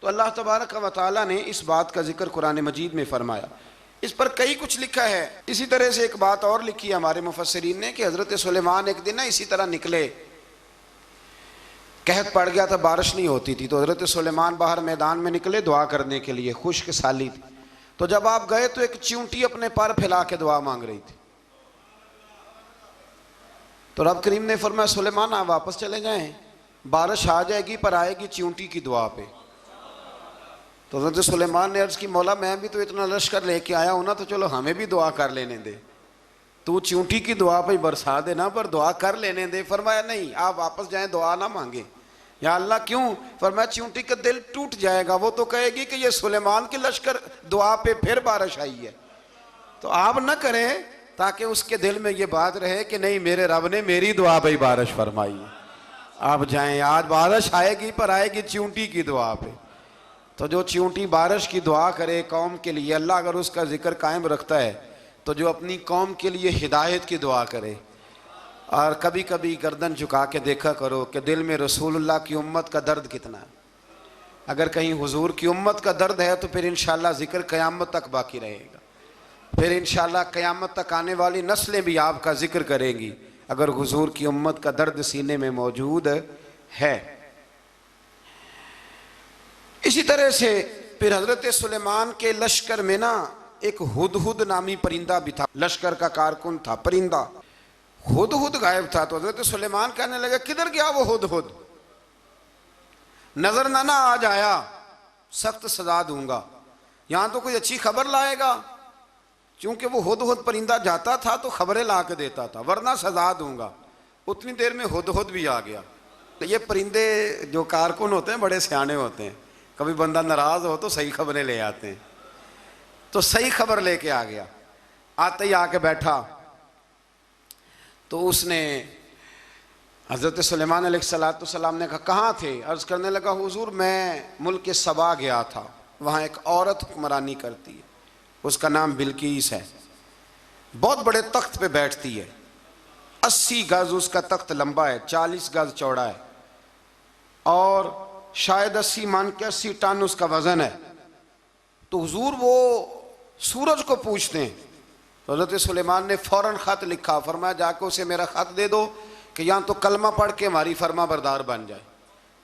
Speaker 1: तो अल्लाह तबारक व तआला ने इस बात का जिक्र कुरान मजीद में फरमाया। इस पर कई कुछ लिखा है। इसी तरह से एक बात और लिखी है हमारे मुफस्सिरीन ने कि हज़रत सुलेमान एक दिन ना इसी तरह निकले, कहत पड़ गया था, बारिश नहीं होती थी, तो हज़रत सुलेमान बाहर मैदान में निकले दुआ करने के लिए, खुश्क साली थी। तो जब आप गए तो एक चींटी अपने पर फैला के दुआ मांग रही थी। तो रब करीम ने फरमाया सुलेमान आप वापस चले जाएं, बारिश आ जाएगी पर आएगी चींटी की दुआ पे। तो हज़रत सुलेमान ने अर्ज़ की मौला मैं भी तो इतना लश्कर लेके आया हूँ ना, तो चलो हमें भी दुआ कर लेने दे, तू चींटी की दुआ पे बरसा देना पर दुआ कर लेने दे। फरमाया नहीं आप वापस जाएं, दुआ ना मांगे। या अल्लाह क्यों? फरमाया चींटी का दिल टूट जाएगा, वो तो कहेगी कि ये सुलेमान के लश्कर दुआ पे फिर बारिश आई है। तो आप ना करें ताकि उसके दिल में ये बात रहे कि नहीं मेरे रब ने मेरी दुआ पे बारिश फरमाई है। आप जाएं, आज बारिश आएगी पर आएगी चींटी की दुआ पे। तो जो चींटी बारिश की दुआ करे कौम के लिए, अल्लाह अगर उसका जिक्र कायम रखता है तो जो अपनी कौम के लिए हिदायत की दुआ करे। और कभी कभी गर्दन झुका के देखा करो कि दिल में रसूलुल्लाह की उम्मत का दर्द कितना है। अगर कहीं हुजूर की उम्मत का दर्द है तो फिर इंशाअल्लाह जिक्र क़यामत तक बाकी रहेगा। फिर इंशाअल्लाह क़यामत तक आने वाली नस्लें भी आपका जिक्र करेंगी अगर हुजूर की उम्मत का दर्द सीने में मौजूद है। इसी तरह से फिर हज़रत सुलेमान के लश्कर में ना एक हुदहुद नामी परिंदा भी था, लश्कर का कारकुन था परिंदा। हुदहुद गायब था। तो हज़रत सुलेमान कहने लगे किधर गया वो हुदहुद, नजर ना आ जाया सख्त सजा दूंगा। यहाँ तो कोई अच्छी खबर लाएगा, क्योंकि वो हुदहुद परिंदा जाता था तो खबरें ला के देता था, वरना सजा दूंगा। उतनी देर में हुदहुद भी आ गया। तो ये परिंदे जो कारकुन होते हैं बड़े सियाने होते हैं, कभी बंदा नाराज हो तो सही खबरें ले आते हैं। तो सही खबर लेके आ गया। आते ही आके बैठा तो उसने हज़रत सुलेमान अलैहिस्सलाम ने कहा कहाँ थे? अर्ज़ करने लगा हुजूर मैं मुल्क सबा गया था, वहाँ एक औरत हुक्मरानी करती है, उसका नाम बिल्कीस है, बहुत बड़े तख्त पे बैठती है, 80 गज उसका तख्त लंबा है, 40 गज चौड़ा है और शायद 80 मान के 80 टन उसका वज़न है। तो हुजूर वो सूरज को पूछते हैं। तो हज़रत सुलेमान ने फ़ौरन ख़त लिखा, फरमाया जाके उसे मेरा ख़त दे दो कि यहाँ तो कलमा पढ़ के हमारी फरमा बरदार बन जाए,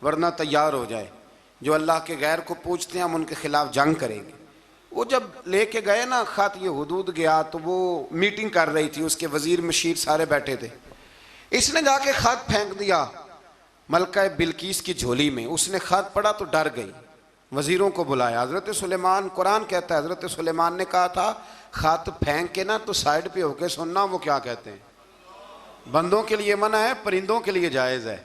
Speaker 1: वरना तैयार हो जाए। जो अल्लाह के गैर को पूछते हैं हम उनके ख़िलाफ़ जंग करेंगे। वो जब लेके गए ना ख़त, ये हुदूद गया तो वो मीटिंग कर रही थी, उसके वज़ीर मशीर सारे बैठे थे। इसने जाके ख़त फेंक दिया मलका बिल्कीस की झोली में। उसने ख़त पढ़ा तो डर गई, वज़ीरों को बुलाया। हज़रत सुलेमान, कुरान कहता है हज़रत सुलेमान ने कहा था ख़त फेंक के ना तो साइड पे होके सुनना वो क्या कहते हैं। बंदों के लिए मना है, परिंदों के लिए जायज़ है।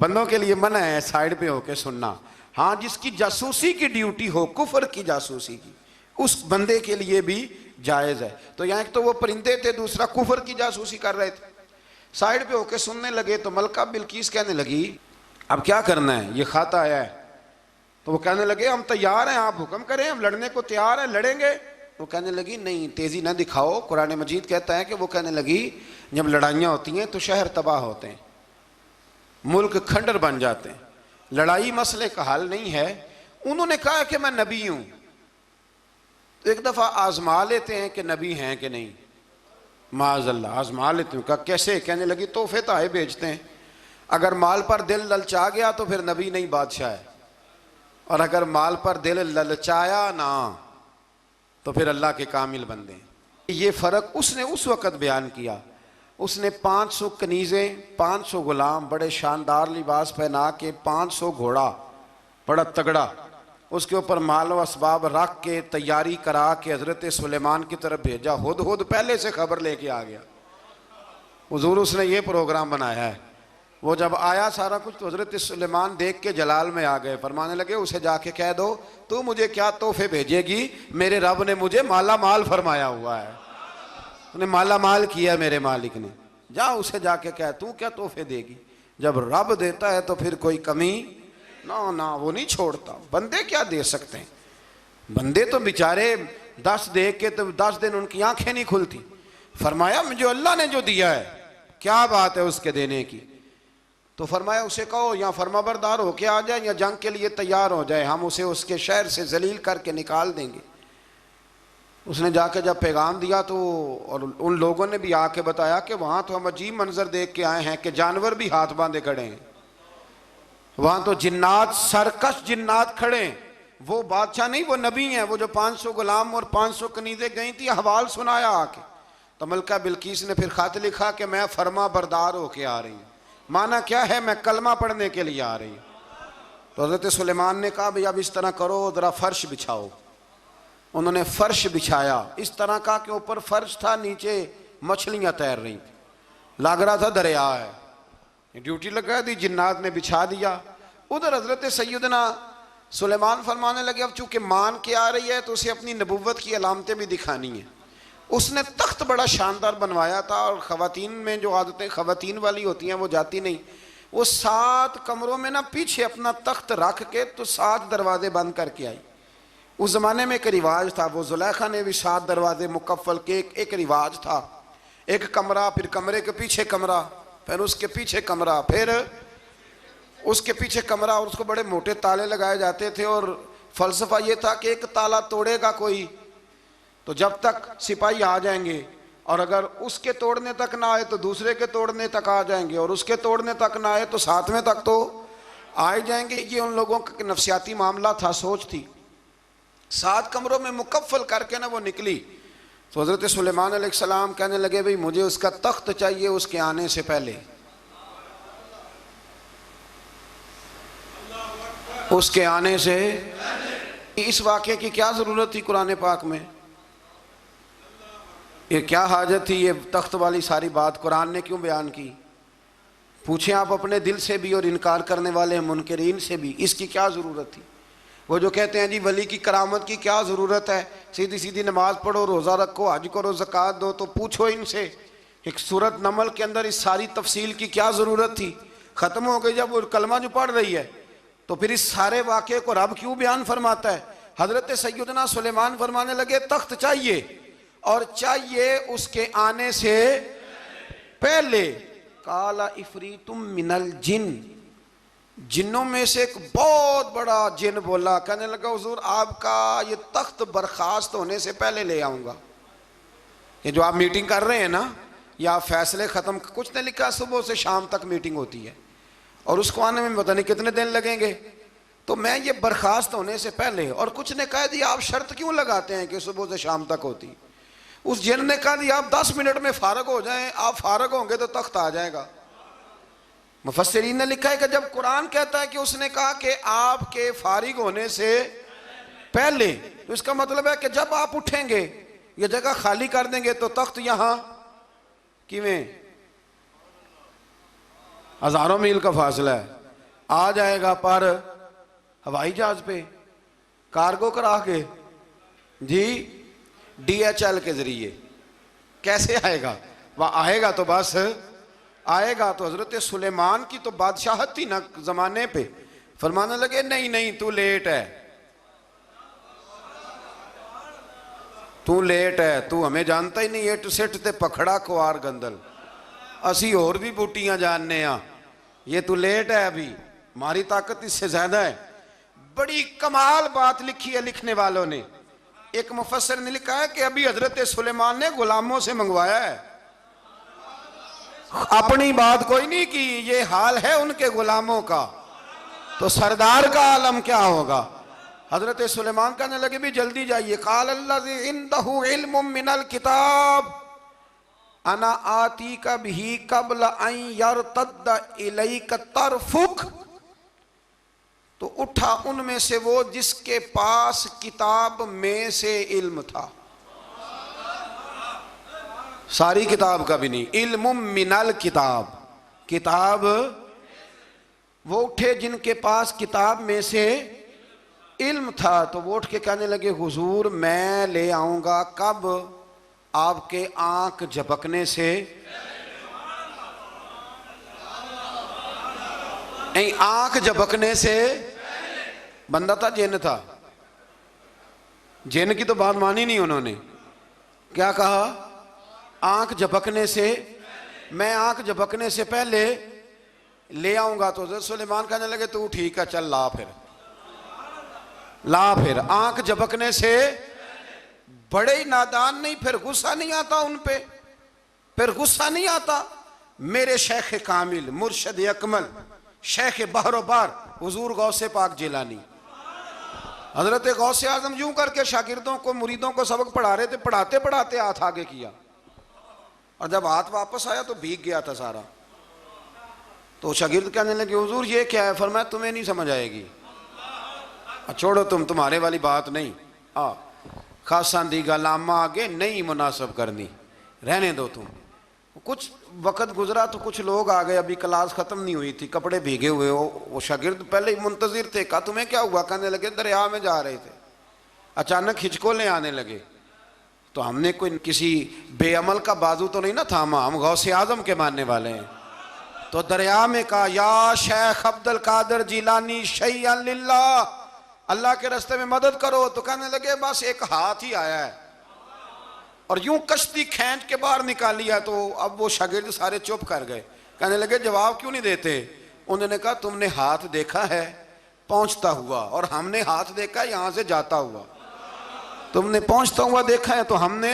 Speaker 1: बंदों के लिए मना है साइड पे होके सुनना। हाँ, जिसकी जासूसी की ड्यूटी हो, कुफर की जासूसी की, उस बंदे के लिए भी जायज़ है। तो यहाँ एक तो वो परिंदे थे, दूसरा कुफर की जासूसी कर रहे थे। साइड पे होके सुनने लगे तो मलका बिल्कीस कहने लगी अब क्या करना है, ये खाता आया है। तो वो कहने लगे हम तैयार हैं, आप हुक्म करें, हम लड़ने को तैयार हैं, लड़ेंगे। वो कहने लगी नहीं, तेजी ना दिखाओ। कुरान मजीद कहता है कि वो कहने लगी जब लड़ाइयाँ होती हैं तो शहर तबाह होते हैं, मुल्क खंडर बन जाते हैं, लड़ाई मसले का हल नहीं है। उन्होंने कहा कि मैं नबी हूं। एक दफा आजमा लेते हैं कि नबी हैं कि नहीं, माज़अल्लाह आजमा लेते हैं। कहा कैसे? कहने लगी तोहफे ताहे बेचते हैं, अगर माल पर दिल ललचा गया तो फिर नबी नहीं बादशाह है, और अगर माल पर दिल ललचाया ना तो फिर अल्लाह के कामिल बंदे। ये फ़र्क उसने उस वक़्त बयान किया। उसने 500 कनीज़ें, 500 गुलाम, बड़े शानदार लिबास पहना के, 500 घोड़ा बड़ा तगड़ा, उसके ऊपर माल व असबाब रख के तैयारी करा के हज़रत सुलेमान की तरफ भेजा। हुद पहले से खबर लेके आ गया, हुजूर उसने ये प्रोग्राम बनाया है। वो जब आया सारा कुछ तो हज़रत सुलेमान देख के जलाल में आ गए। फरमाने लगे उसे जाके कह दो तू मुझे क्या तोहफे भेजेगी, मेरे रब ने मुझे माला माल फरमाया हुआ है, उन्हें माला माल किया मेरे मालिक ने। जा उसे जाके कह तू क्या तोहफे देगी। जब रब देता है तो फिर कोई कमी ना वो नहीं छोड़ता। बंदे क्या दे सकते हैं, बंदे तो बेचारे 10 देख के तो 10 दिन उनकी आंखें नहीं खुलती। फरमाया मुझे अल्लाह ने जो दिया है क्या बात है उसके देने की। तो फरमाया उसे कहो या फरमाबरदार होके आ जाए या जंग के लिए तैयार हो जाए, हम उसे उसके शहर से जलील करके निकाल देंगे। उसने जाके जब पैगाम दिया तो और उन लोगों ने भी आके बताया कि वहाँ तो हम अजीब मंजर देख के आए हैं कि जानवर भी हाथ बांधे खड़े हैं, वहाँ तो जिन्नात, सरकश जिन्नात खड़े हैं। वो बादशाह नहीं, वो नबी हैं। वो जो 500 गुलाम और 500 कनीज़ें गई थी, हवाल सुनाया आके। तो मलका बिल्कीस ने फिर खत लिखा कि मैं फरमा बरदार होके आ रही हूँ। माना क्या है, मैं कलमा पढ़ने के लिए आ रही हूँ। तो हज़रत सुलेमान ने कहा भाई अब इस तरह करो, ज़रा फर्श बिछाओ। उन्होंने फर्श बिछाया, इस तरह का कि ऊपर फर्श था, नीचे मछलियाँ तैर रही थी, लग रहा था दरिया है। ड्यूटी लगा दी, जिन्नात ने बिछा दिया। उधर हज़रत सैयदना सुलेमान फरमाने लगे अब चूँकि मान के आ रही है तो उसे अपनी नबुव्वत की अलामतें भी दिखानी है। उसने तख्त बड़ा शानदार बनवाया था, और ख़वातीन में जो आदतें ख़वातीन वाली होती हैं वो जाती नहीं। वो 7 कमरों में ना पीछे अपना तख्त रख के तो 7 दरवाजे बंद करके आई। उस ज़माने में एक रिवाज था, वो जुलेखा ने भी 7 दरवाजे मुकफ़ल के एक रिवाज था। एक कमरा, फिर कमरे के पीछे कमरा, फिर उसके पीछे कमरा, फिर उसके पीछे कमरा, और उसको बड़े मोटे ताले लगाए जाते थे। और फ़लसफ़ा ये था कि एक ताला तोड़ेगा कोई तो जब तक सिपाही आ जाएंगे, और अगर उसके तोड़ने तक ना आए तो दूसरे के तोड़ने तक आ जाएंगे, और उसके तोड़ने तक ना आए तो 7वें तक तो आ ही जाएंगे। ये उन लोगों का नफसियाती मामला था, सोच थी। 7 कमरों में मुकफ़ल करके ना वो निकली। तो हज़रत सुलेमान अलैहिस्सलाम कहने लगे भाई मुझे उसका तख्त चाहिए उसके आने से पहले, उसके आने से। इस वाक़े की क्या ज़रूरत थी कुरान पाक में, ये क्या हाजत थी, ये तख्त वाली सारी बात कुरान ने क्यों बयान की? पूछें आप अपने दिल से भी और इनकार करने वाले मुनकरीन से भी, इसकी क्या ज़रूरत थी? वो जो कहते हैं जी वली की करामत की क्या ज़रूरत है, सीधी सीधी नमाज़ पढ़ो, रोज़ा रखो, हज करो, ज़कात दो, तो पूछो इनसे एक सूरत नमल के अंदर इस सारी तफसील की क्या ज़रूरत थी? ख़त्म हो गई जब वो कलमा जो पढ़ रही है, तो फिर इस सारे वाक़े को रब क्यों बयान फरमाता है? हज़रत सैयदना सुलेमान फरमाने लगे तख्त चाहिए, और चाहिए उसके आने से पहले। काला इफरीतुम मिनल जिन, जिन्नों में से एक बहुत बड़ा जिन बोला, कहने लगा हुजूर आपका ये तख्त बर्खास्त होने से पहले ले आऊँगा। ये जो आप मीटिंग कर रहे हैं ना, या आप फैसले ख़त्म, कुछ ने लिखा सुबह से शाम तक मीटिंग होती है और उसको आने में पता नहीं कितने दिन लगेंगे, तो मैं ये बर्खास्त होने से पहले। और कुछ ने कह दिया आप शर्त क्यों लगाते हैं कि सुबह से शाम तक होती? उस जिन ने कहा दिया आप 10 मिनट में फारग हो जाएं, आप फारग होंगे तो तख्त आ जाएगा। मुफस्सिरीन ने लिखा है कि जब कुरान कहता है कि उसने कहा कि आपके फारिग होने से पहले, तो इसका मतलब है कि जब आप उठेंगे ये जगह खाली कर देंगे तो तख्त यहां किवें, हजारों मील का फासला है, आ जाएगा। पर हवाई जहाज पे कार्गो करा के जी, DHL के जरिए। कैसे आएगा? वह आएगा तो बस आएगा तो हजरत सुलेमान की तो बादशाहत थी ना जमाने पे। फरमाने लगे नहीं नहीं तू लेट है, तू लेट है, तू हमें जानता ही नहीं। एट सेट ते पखड़ा कुआर गंदल, असी और भी बूटियां जानने आ, ये तू लेट है, अभी हमारी ताकत इससे ज्यादा है। बड़ी कमाल बात लिखी है लिखने वालों ने। एक मुफस्सिर ने लिखा है कि अभी हजरत सुलेमान ने गुलामों से मंगवाया है, अपनी बात कोई नहीं की। ये हाल है उनके गुलामों का, तो सरदार का आलम क्या होगा। हजरत सुलेमान कहने लगे भी जल्दी जाइए। काल अल्लज़ी इंदहु इल्मुम मिनल किताब अना आती का भी कबल अन यरतद्द इलैका तरफुक। तो उठा उनमें से वो जिसके पास किताब में से इल्म था, सारी किताब का भी नहीं, इल्मुम मिनल किताब, किताब। वो उठे जिनके पास किताब में से इल्म था। तो वो उठ के कहने लगे हुजूर मैं ले आऊंगा कब? आपके आंख झपकने से। नहीं, आंख झपकने से। बंदा था जिन था, जिन की तो बात मानी नहीं उन्होंने। क्या कहा? आंख झपकने से। मैं आंख झपकने से पहले ले आऊंगा। तो हज़रत सुलेमान कहने लगे तू ठीक है, चल ला फिर, ला फिर। आंख झपकने से। बड़े ही नादान नहीं, फिर गुस्सा नहीं आता उन पे, फिर गुस्सा नहीं आता। मेरे शेख कामिल मुर्शद अकमल शेख बहरोबार हुजूर गौसे पाक जिलानी हजरत गौसे आजम यूं करके शागिर्दों को मुरीदों को सबक पढ़ा रहे थे। पढ़ाते पढ़ाते हाथ आगे किया और जब हाथ वापस आया तो भीग गया था सारा। तो शागिर्द कहने लगे हुजूर ये क्या है? फरमाया तुम्हें नहीं समझ आएगी, छोड़ो तुम, तुम्हारे वाली बात नहीं। खासा दी गल आमा आगे नहीं मुनासब करनी, रहने दो तुम। कुछ वक्त गुजरा तो कुछ लोग आ गए, अभी क्लास खत्म नहीं हुई थी, कपड़े भीगे हुए हो। वो शागिर्द पहले ही मुंतजिर थे। कहा तुम्हें क्या हुआ? कहने लगे दरिया में जा रहे थे, अचानक हिचकोले आने लगे। तो हमने कोई किसी बेअमल का बाजू तो नहीं ना थामा, हम गौसे आजम के मानने वाले हैं। तो दरिया में कहा या शेख अब्दुल कादिर जिलानी शैय्यन लिल्लाह, अल्लाह के रास्ते में मदद करो। तो कहने लगे बस एक हाथ ही आया है, और यूं कश्ती खींच के बाहर निकाली है। तो अब वो शागिर्द सारे चुप कर गए, कहने लगे जवाब क्यों नहीं देते? उन्होंने कहा तुमने हाथ देखा है पहुंचता हुआ, और हमने हाथ देखा यहां से जाता हुआ। तुमने पहुंचता हुआ देखा है, तो हमने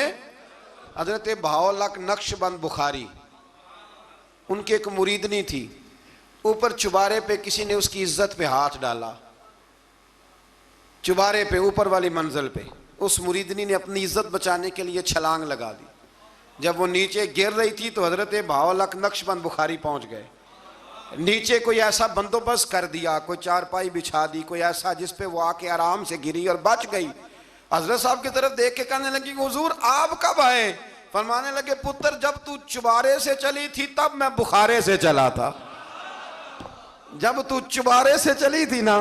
Speaker 1: हजरत बहाउल्लाह नक्शबंद बुखारी, उनकी एक मुरीदनी थी, ऊपर चुबारे पे किसी ने उसकी इज्जत पे हाथ डाला, चुबारे पे ऊपर वाली मंजिल पे। उस मुरीदनी ने अपनी इज्जत बचाने के लिए छलांग लगा दी। जब वो नीचे गिर रही थी तो हजरत बहाउल्लाह नक्शबंद बुखारी पहुंच गए। नीचे कोई ऐसा बंदोबस्त कर दिया, कोई चारपाई बिछा दी, कोई ऐसा जिस पे वो आके आराम से गिरी और बच गई। हजरत साहब की तरफ देख के कहने लगी हुजूर आप कब आए? फरमाने लगे पुत्र जब तू चुबारे से चली थी तब मैं बुखारे से चला था, जब तू चुबारे से चली थी ना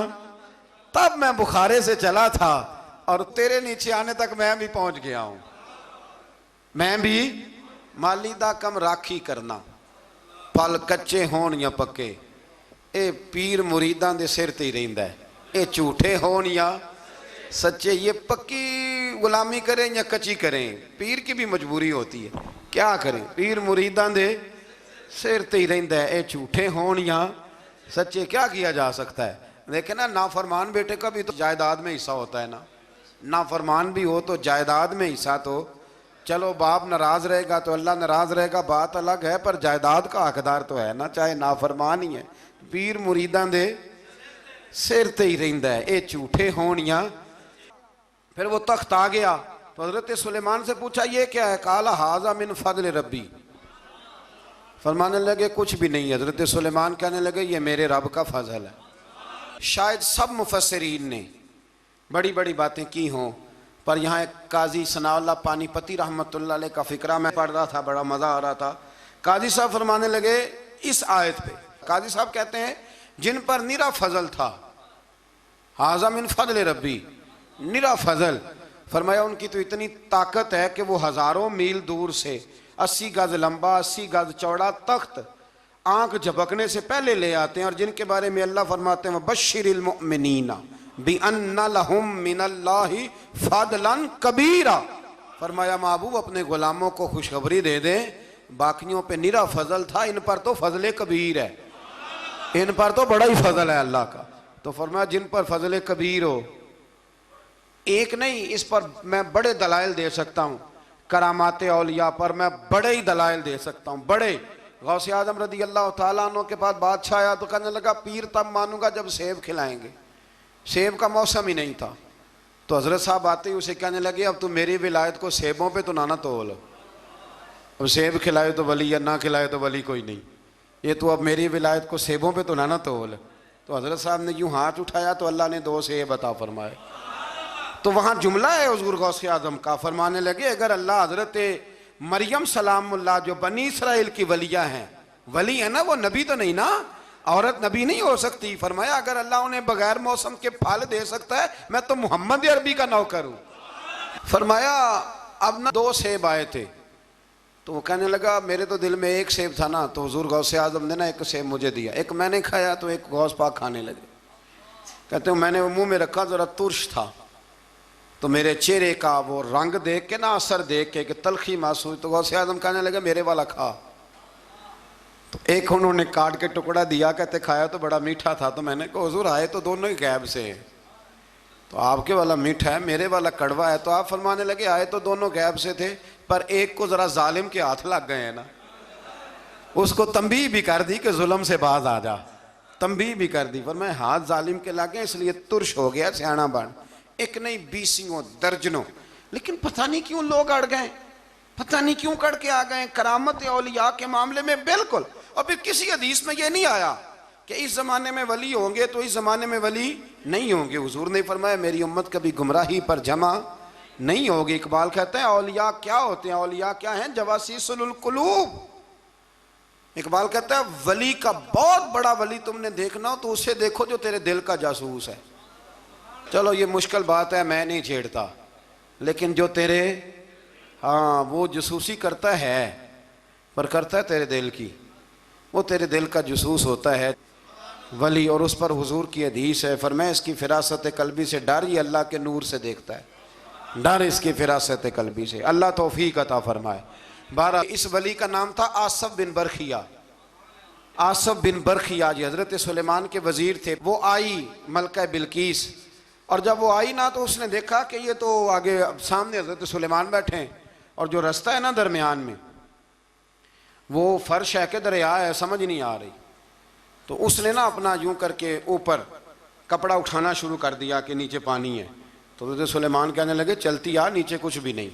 Speaker 1: तब मैं बुखारे से चला था, और तेरे नीचे आने तक मैं भी पहुंच गया हूं। मैं भी माली दा कम राखी करना, फल कच्चे होण या पक्के, ये पीर मुरीदां दे सिर ते ही रहिंदा है। ये झूठे होण या सच्चे, ये पक्की गुलामी करें या कच्ची करें, पीर की भी मजबूरी होती है, क्या करें। पीर मुरीदां दे सिर ते ही रहिंदा है, ये झूठे होण या सच्चे, क्या किया जा सकता है। लेकिन ना नाफरमान बेटे का भी तो जायदाद में हिस्सा होता है ना, नाफरमान भी हो तो जायदाद में हिस्सा। तो चलो बाप नाराज रहेगा तो अल्लाह नाराज रहेगा, बात अलग है, पर जायदाद का हकदार तो है ना, चाहे नाफरमान ही है। पीर मुरीदां दे सिर ते ही रहिंदा है, ये झूठे होण या। फिर वो तख्त आ गया तो हजरत सुलेमान से पूछा ये क्या है? काला हाजा मिन फजल रब्बी। फरमाने लगे कुछ भी नहीं। हजरत सुलेमान कहने लगे ये मेरे रब का फजल है। शायद सब मुफस्सिरीन ने बड़ी बड़ी बातें की हों, पर यहाँ एक काजी सनाउल्लाह पानीपती रहमतुल्लाह अलैह का फिक्रा मैं पढ़ रहा था, बड़ा मज़ा आ रहा था। काजी साहब फरमाने लगे इस आयत पे, काजी साहब कहते हैं जिन पर निरा फजल था हाज़ा मिन फज़ल रब्बी, निरा फजल। फरमाया उनकी तो इतनी ताकत है कि वो हज़ारों मील दूर से 80 गज लंबा 80 गज चौड़ा तख्त आंख झपकने से पहले ले आते हैं, और जिनके बारे में अल्लाह फरमाते हैं बश्शिरिल मुमिनीना बिअन्ना लहुम मिनल्लाहि फदलन कबीरा। फरमाया महबूब अपने गुलामों को खुशखबरी दे दें, बाकियों पे निरा फजल था, इन पर तो फजल कबीर है, इन पर तो बड़ा ही फजल है अल्लाह का। तो फरमाया जिन पर फजल कबीर हो, एक नहीं, इस पर मैं बड़े दलाइल दे सकता हूँ, करामात औलिया पर मैं बड़े ही दलाइल दे सकता हूँ, बड़े। गौसे आजम रदी अल्लाह तआला अन्हु के पास बादशाह आया तो कहने लगा पीर तब मानूंगा जब सेब खिलाएंगे। सेब का मौसम ही नहीं था, तो हजरत साहब आते ही उसे कहने लगे अब तू मेरी विलायत को सेबों पे तो ना तोल, अब सेब खिलाए तो वली या ना खिलाए तो वली कोई नहीं, ये तो अब मेरी विलायत को सेबों पे तो ना तोल। तो हजरत साहब ने यूँ हाथ उठाया तो अल्लाह ने 2 सेब अता फरमाए। तो वहाँ जुमला है हुज़ूर गौसे आज़म का, फरमाने लगे अगर अल्लाह हजरत मरियम सलामुल्लाह जो बनी इसराइल की वलिया हैं, वली है ना, वो नबी तो नहीं ना, औरत नबी नहीं हो सकती। फरमाया अगर अल्लाह उन्हें बगैर मौसम के फल दे सकता है, मैं तो मोहम्मद अरबी का नौकर हूँ। फरमाया अब ना 2 सेब आए थे, तो वो कहने लगा मेरे तो दिल में 1 सेब था ना, तो हुज़ूर गौसे आज़म ने ना 1 सेब मुझे दिया, 1 मैंने खाया तो 1 गौस पाक खाने लगे। कहते हैं मैंने वो मुँह में रखा, ज़रा तुर्श था, तो मेरे चेहरे का वो रंग देख के ना, असर देख के कि तलखी महसूस, तो गौसे आज़म कहने लगे मेरे वाला खा। तो 1 उन्होंने काट के टुकड़ा दिया, कहते खाया तो बड़ा मीठा था। तो मैंने कहा हुज़ूर आए तो दोनों ही गैब से हैं, तो आपके वाला मीठा है मेरे वाला कड़वा है। तो आप फरमाने लगे आए तो दोनों गैब से थे, पर एक को ज़रा जालिम के हाथ लग गए हैं ना, उसको तंबीह भी कर दी कि जुल्म से बाज आ जा, तंबीह भी कर दी। पर मैं हाथ जालिम के लगे इसलिए तुर्श हो गया, सियाना बन। 1 नहीं 20 दर्जनों, लेकिन पता नहीं क्यों लोग अड़ गए, पता नहीं क्यों कड़ के आ गए करामत औलिया के मामले में। बिल्कुल, और फिर किसी हदीस में ये नहीं आया कि इस ज़माने में वली होंगे तो इस ज़माने में वली नहीं होंगे। हुजूर ने फरमाया मेरी उम्मत कभी गुमराही पर जमा नहीं होगी। इकबाल कहते हैं औलिया क्या होते हैं, औलिया क्या हैं, जवासीसुल कुलूब। इकबाल कहता है वली का बहुत बड़ा वली तुमने देखना हो तो उसे देखो जो तेरे दिल का जासूस है। चलो ये मुश्किल बात है, मैं नहीं छेड़ता, लेकिन जो तेरे हाँ वो जसूसी करता है, पर करता है तेरे दिल की, वो तेरे दिल का जसूस होता है वली। और उस पर हुजूर की हदीस है, फरमाया इसकी फिरासत कल्बी से डर, ये अल्लाह के नूर से देखता है, डर इसकी फिरासत कल्बी से, अल्लाह तौफीक अता फरमाए। 12 इस वली का नाम था आसफ बिन बरखिया। आसफ बिन बरखिया जी हज़रत सुलेमान के वज़ीर थे। वो आई मलका बिल्कीस, और जब वो आई ना तो उसने देखा कि ये तो आगे सामने हज़रत सुलेमान बैठे हैं, और जो रास्ता है ना दरमियान में वो फर्श है कि दरिया है समझ नहीं आ रही। तो उसने ना अपना यूं करके ऊपर कपड़ा उठाना शुरू कर दिया कि नीचे पानी है। तो हज़रत सुलेमान कहने लगे चलती आ, नीचे कुछ भी नहीं।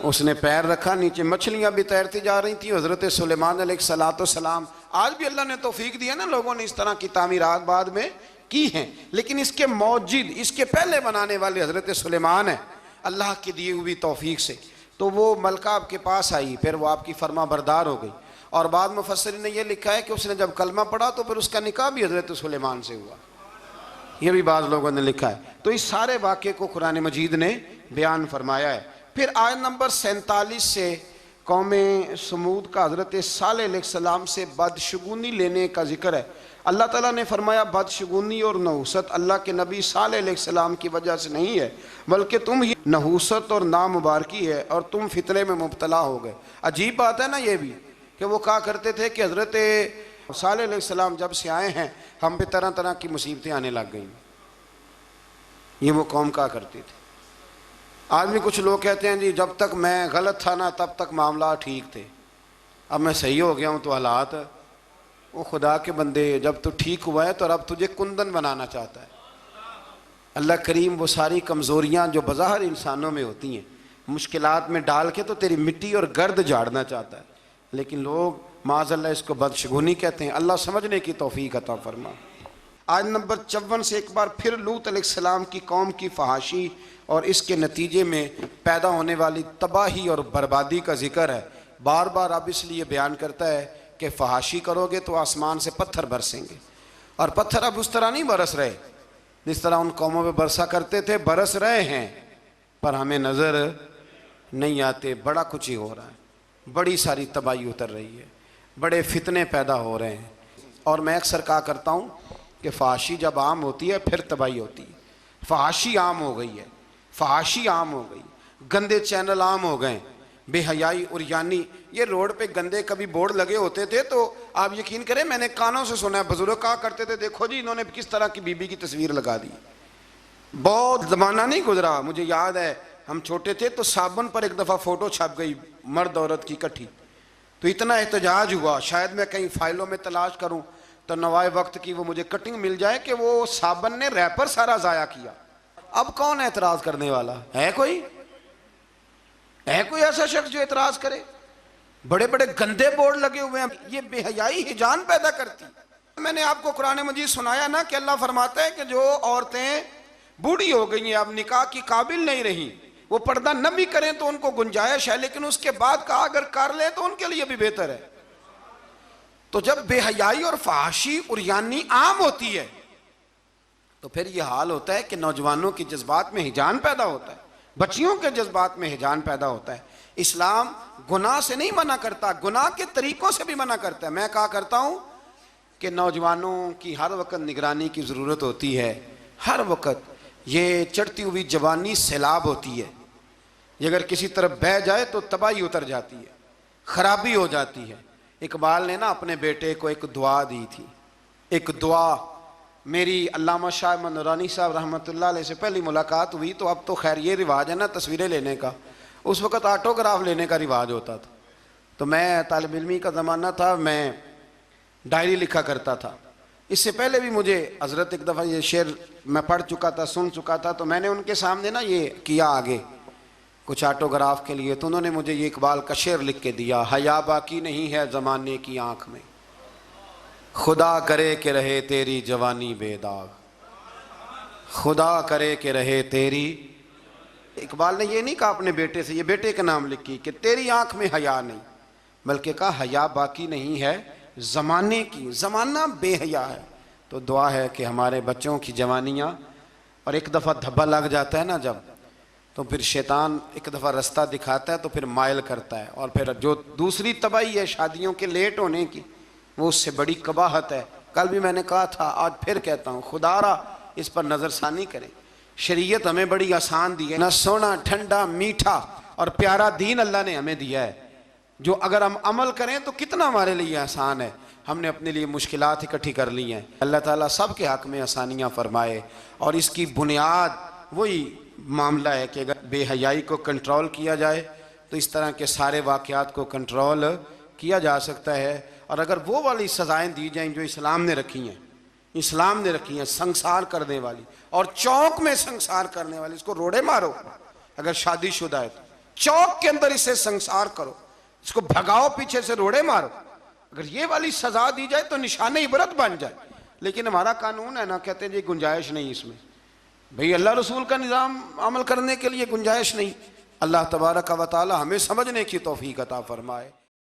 Speaker 1: उसने पैर रखा, नीचे मछलियां भी तैरती जा रही थी। हज़रत सुलेमान अलैहिस्सलाम, आज भी अल्लाह ने तौफीक दिया ना, लोगों ने इस तरह की तामीरात बाद में की हैं, लेकिन इसके मौजिद इसके पहले बनाने वाले हज़रत सुलेमान है अल्लाह की दी हुई तौफीक से। तो वो मलका आपके पास आई, फिर वो आपकी फरमा बरदार हो गई, और बाद मुफस्सिरीन ने यह लिखा है कि उसने जब कलमा पढ़ा तो फिर उसका निकाह भी हज़रत सुलेमान से हुआ, ये भी बाद लोगों ने लिखा है। तो इस सारे वाक़े को कुरान मजीद ने बयान फरमाया है। फिर आयत नंबर 47 से कौम समूद का हज़रत सालेह अलैहिस्सलाम से बदशगुनी लेने का जिक्र है। अल्लाह ताला ने फरमाया बदशगुनी और नहूसत अल्लाह के नबी सालेह अलैहिस्सलाम की वजह से नहीं है, बल्कि तुम ही नहूसत और नामुबारकी है और तुम फितने में मुब्तला हो गए। अजीब बात है ना ये भी, कि वो कहा करते थे कि हज़रत सालेह अलैहिस्सलाम जब से आए हैं हम पे तरह तरह की मुसीबतें आने लग गई। ये वो कौम कहा करती थी। आज भी कुछ लोग कहते हैं जी जब तक मैं गलत था ना तब तक मामला ठीक थे, अब मैं सही हो गया हूँ तो हालात। वो खुदा के बंदे, जब तू ठीक हुआ है तो रब तुझे कुंदन बनाना चाहता है। अल्लाह करीम वो सारी कमज़ोरियाँ जो बज़ाहिर इंसानों में होती हैं मुश्किलात में डाल के तो तेरी मिट्टी और गर्द झाड़ना चाहता है, लेकिन लोग माज़अल्लाह इसको बदशगुनी कहते हैं। अल्लाह समझने की तौफीक अता फरमा। आज नंबर 54 से एक बार फिर लूत अलैहिस्सलाम की कौम की फहाशी और इसके नतीजे में पैदा होने वाली तबाही और बर्बादी का जिक्र है। बार बार अब इसलिए बयान करता है कि फहाशी करोगे तो आसमान से पत्थर बरसेंगे, और पत्थर अब उस तरह नहीं बरस रहे जिस तरह उन कौमों पे बरसा करते थे, बरस रहे हैं पर हमें नज़र नहीं आते। बड़ा कुछ ही हो रहा है, बड़ी सारी तबाही उतर रही है, बड़े फितने पैदा हो रहे हैं। और मैं अक्सर कहा करता हूँ कि फहाशी जब आम होती है फिर तबाही होती है। फहाशी आम हो गई है, फहाशी आम हो गई, गंदे चैनल आम हो गए, बेहयाई और यानी ये रोड पे गंदे कभी बोर्ड लगे होते थे तो आप यकीन करें मैंने कानों से सुना है, बुजुर्ग कहा करते थे देखो जी इन्होंने किस तरह की बीबी की तस्वीर लगा दी। बहुत ज़माना नहीं गुजरा, मुझे याद है हम छोटे थे तो साबुन पर एक दफ़ा फ़ोटो छप गई मर्द औरत की इकट्ठी, तो इतना एहतजाज हुआ, शायद मैं कहीं फाइलों में तलाश करूं तो नवाए वक्त की वो मुझे कटिंग मिल जाए कि वो साबुन ने रैपर सारा ज़ाया किया। अब कौन एतराज़ करने वाला है? कोई ऐसा शख्स जो एतराज़ करे? बड़े बड़े गंदे बोर्ड लगे हुए हैं, ये बेहयाई हिजान पैदा करती। मैंने आपको कुरान मजीद सुनाया ना कि अल्लाह फरमाता है कि जो औरतें बूढ़ी हो गई हैं, अब निकाह की काबिल नहीं रही, वो पर्दा न भी करें तो उनको गुंजाइश है, लेकिन उसके बाद का अगर कर ले तो उनके लिए भी बेहतर है। तो जब बेहयाई और फहाशी और यानी आम होती है तो फिर यह हाल होता है कि नौजवानों के जज्बात में हिजान पैदा होता है, बच्चियों के जज्बात में हिजान पैदा होता है। इस्लाम गुनाह से नहीं मना करता, गुनाह के तरीकों से भी मना करता है। मैं कहा करता हूं कि नौजवानों की हर वक्त निगरानी की ज़रूरत होती है, हर वक्त। ये चढ़ती हुई जवानी सैलाब होती है, ये अगर किसी तरफ बह जाए तो तबाही उतर जाती है, खराबी हो जाती है। इकबाल ने ना अपने बेटे को एक दुआ दी थी, एक दुआ। मेरी अल्लामा शाह नूरानी साहब रहमतुल्लाह अलैह से पहली मुलाकात हुई तो अब तो खैर ये रिवाज है ना तस्वीरें लेने का, उस वक़्त ऑटोग्राफ लेने का रिवाज होता था। तो मैं तालिब इल्मी का ज़माना था, मैं डायरी लिखा करता था। इससे पहले भी मुझे हज़रत एक दफ़ा ये शेर मैं पढ़ चुका था, सुन चुका था, तो मैंने उनके सामने ना ये किया आगे कुछ ऑटोग्राफ के लिए, तो उन्होंने मुझे ये इकबाल का शेर लिख के दिया, हया बाकी नहीं है ज़माने की आँख में, खुदा करे कि रहे तेरी जवानी बेदाग, खुदा करे कि रहे तेरी। इकबाल ने ये नहीं कहा अपने बेटे से, ये बेटे का नाम लिखी कि तेरी आँख में हया नहीं, बल्कि कहा हया बाकी नहीं है ज़माने की, ज़माना बेहया है। तो दुआ है कि हमारे बच्चों की जवानियाँ, और एक दफ़ा धब्बा लग जाता है ना जब, तो फिर शैतान एक दफ़ा रास्ता दिखाता है तो फिर मायल करता है, और फिर जो दूसरी तबाही है शादियों के लेट होने की, वो उससे बड़ी कबाहत है। कल भी मैंने कहा था, आज फिर कहता हूँ, खुदारा इस पर नज़रसानी करें। शरीयत हमें बड़ी आसान दी है ना, सोना ठंडा मीठा और प्यारा दीन अल्लाह ने हमें दिया है, जो अगर हम अमल करें तो कितना हमारे लिए आसान है। हमने अपने लिए मुश्किलात इकट्ठी कर ली हैं। अल्लाह ताला सब के हक़ में आसानियाँ फरमाए। और इसकी बुनियाद वही मामला है कि अगर बेहयाई को कंट्रोल किया जाए तो इस तरह के सारे वाक़यात को कंट्रोल किया जा सकता है। और अगर वो वाली सज़ाएँ दी जाएँ जो इस्लाम ने रखी हैं, इस्लाम ने रखी हैं, संसार करने वाली और चौक में संसार करने वाली, इसको रोड़े मारो। अगर शादीशुदा है तो चौक के अंदर इसे संसार करो, इसको भगाओ, पीछे से रोड़े मारो। अगर ये वाली सजा दी जाए तो निशान इबरत बन जाए। लेकिन हमारा कानून है ना, कहते हैं जी गुंजाइश नहीं इसमें। भाई अल्लाह रसूल का निज़ाम अमल करने के लिए गुंजाइश नहीं। अल्लाह तबारक व तआला हमें समझने की तौफीक अता फरमाए।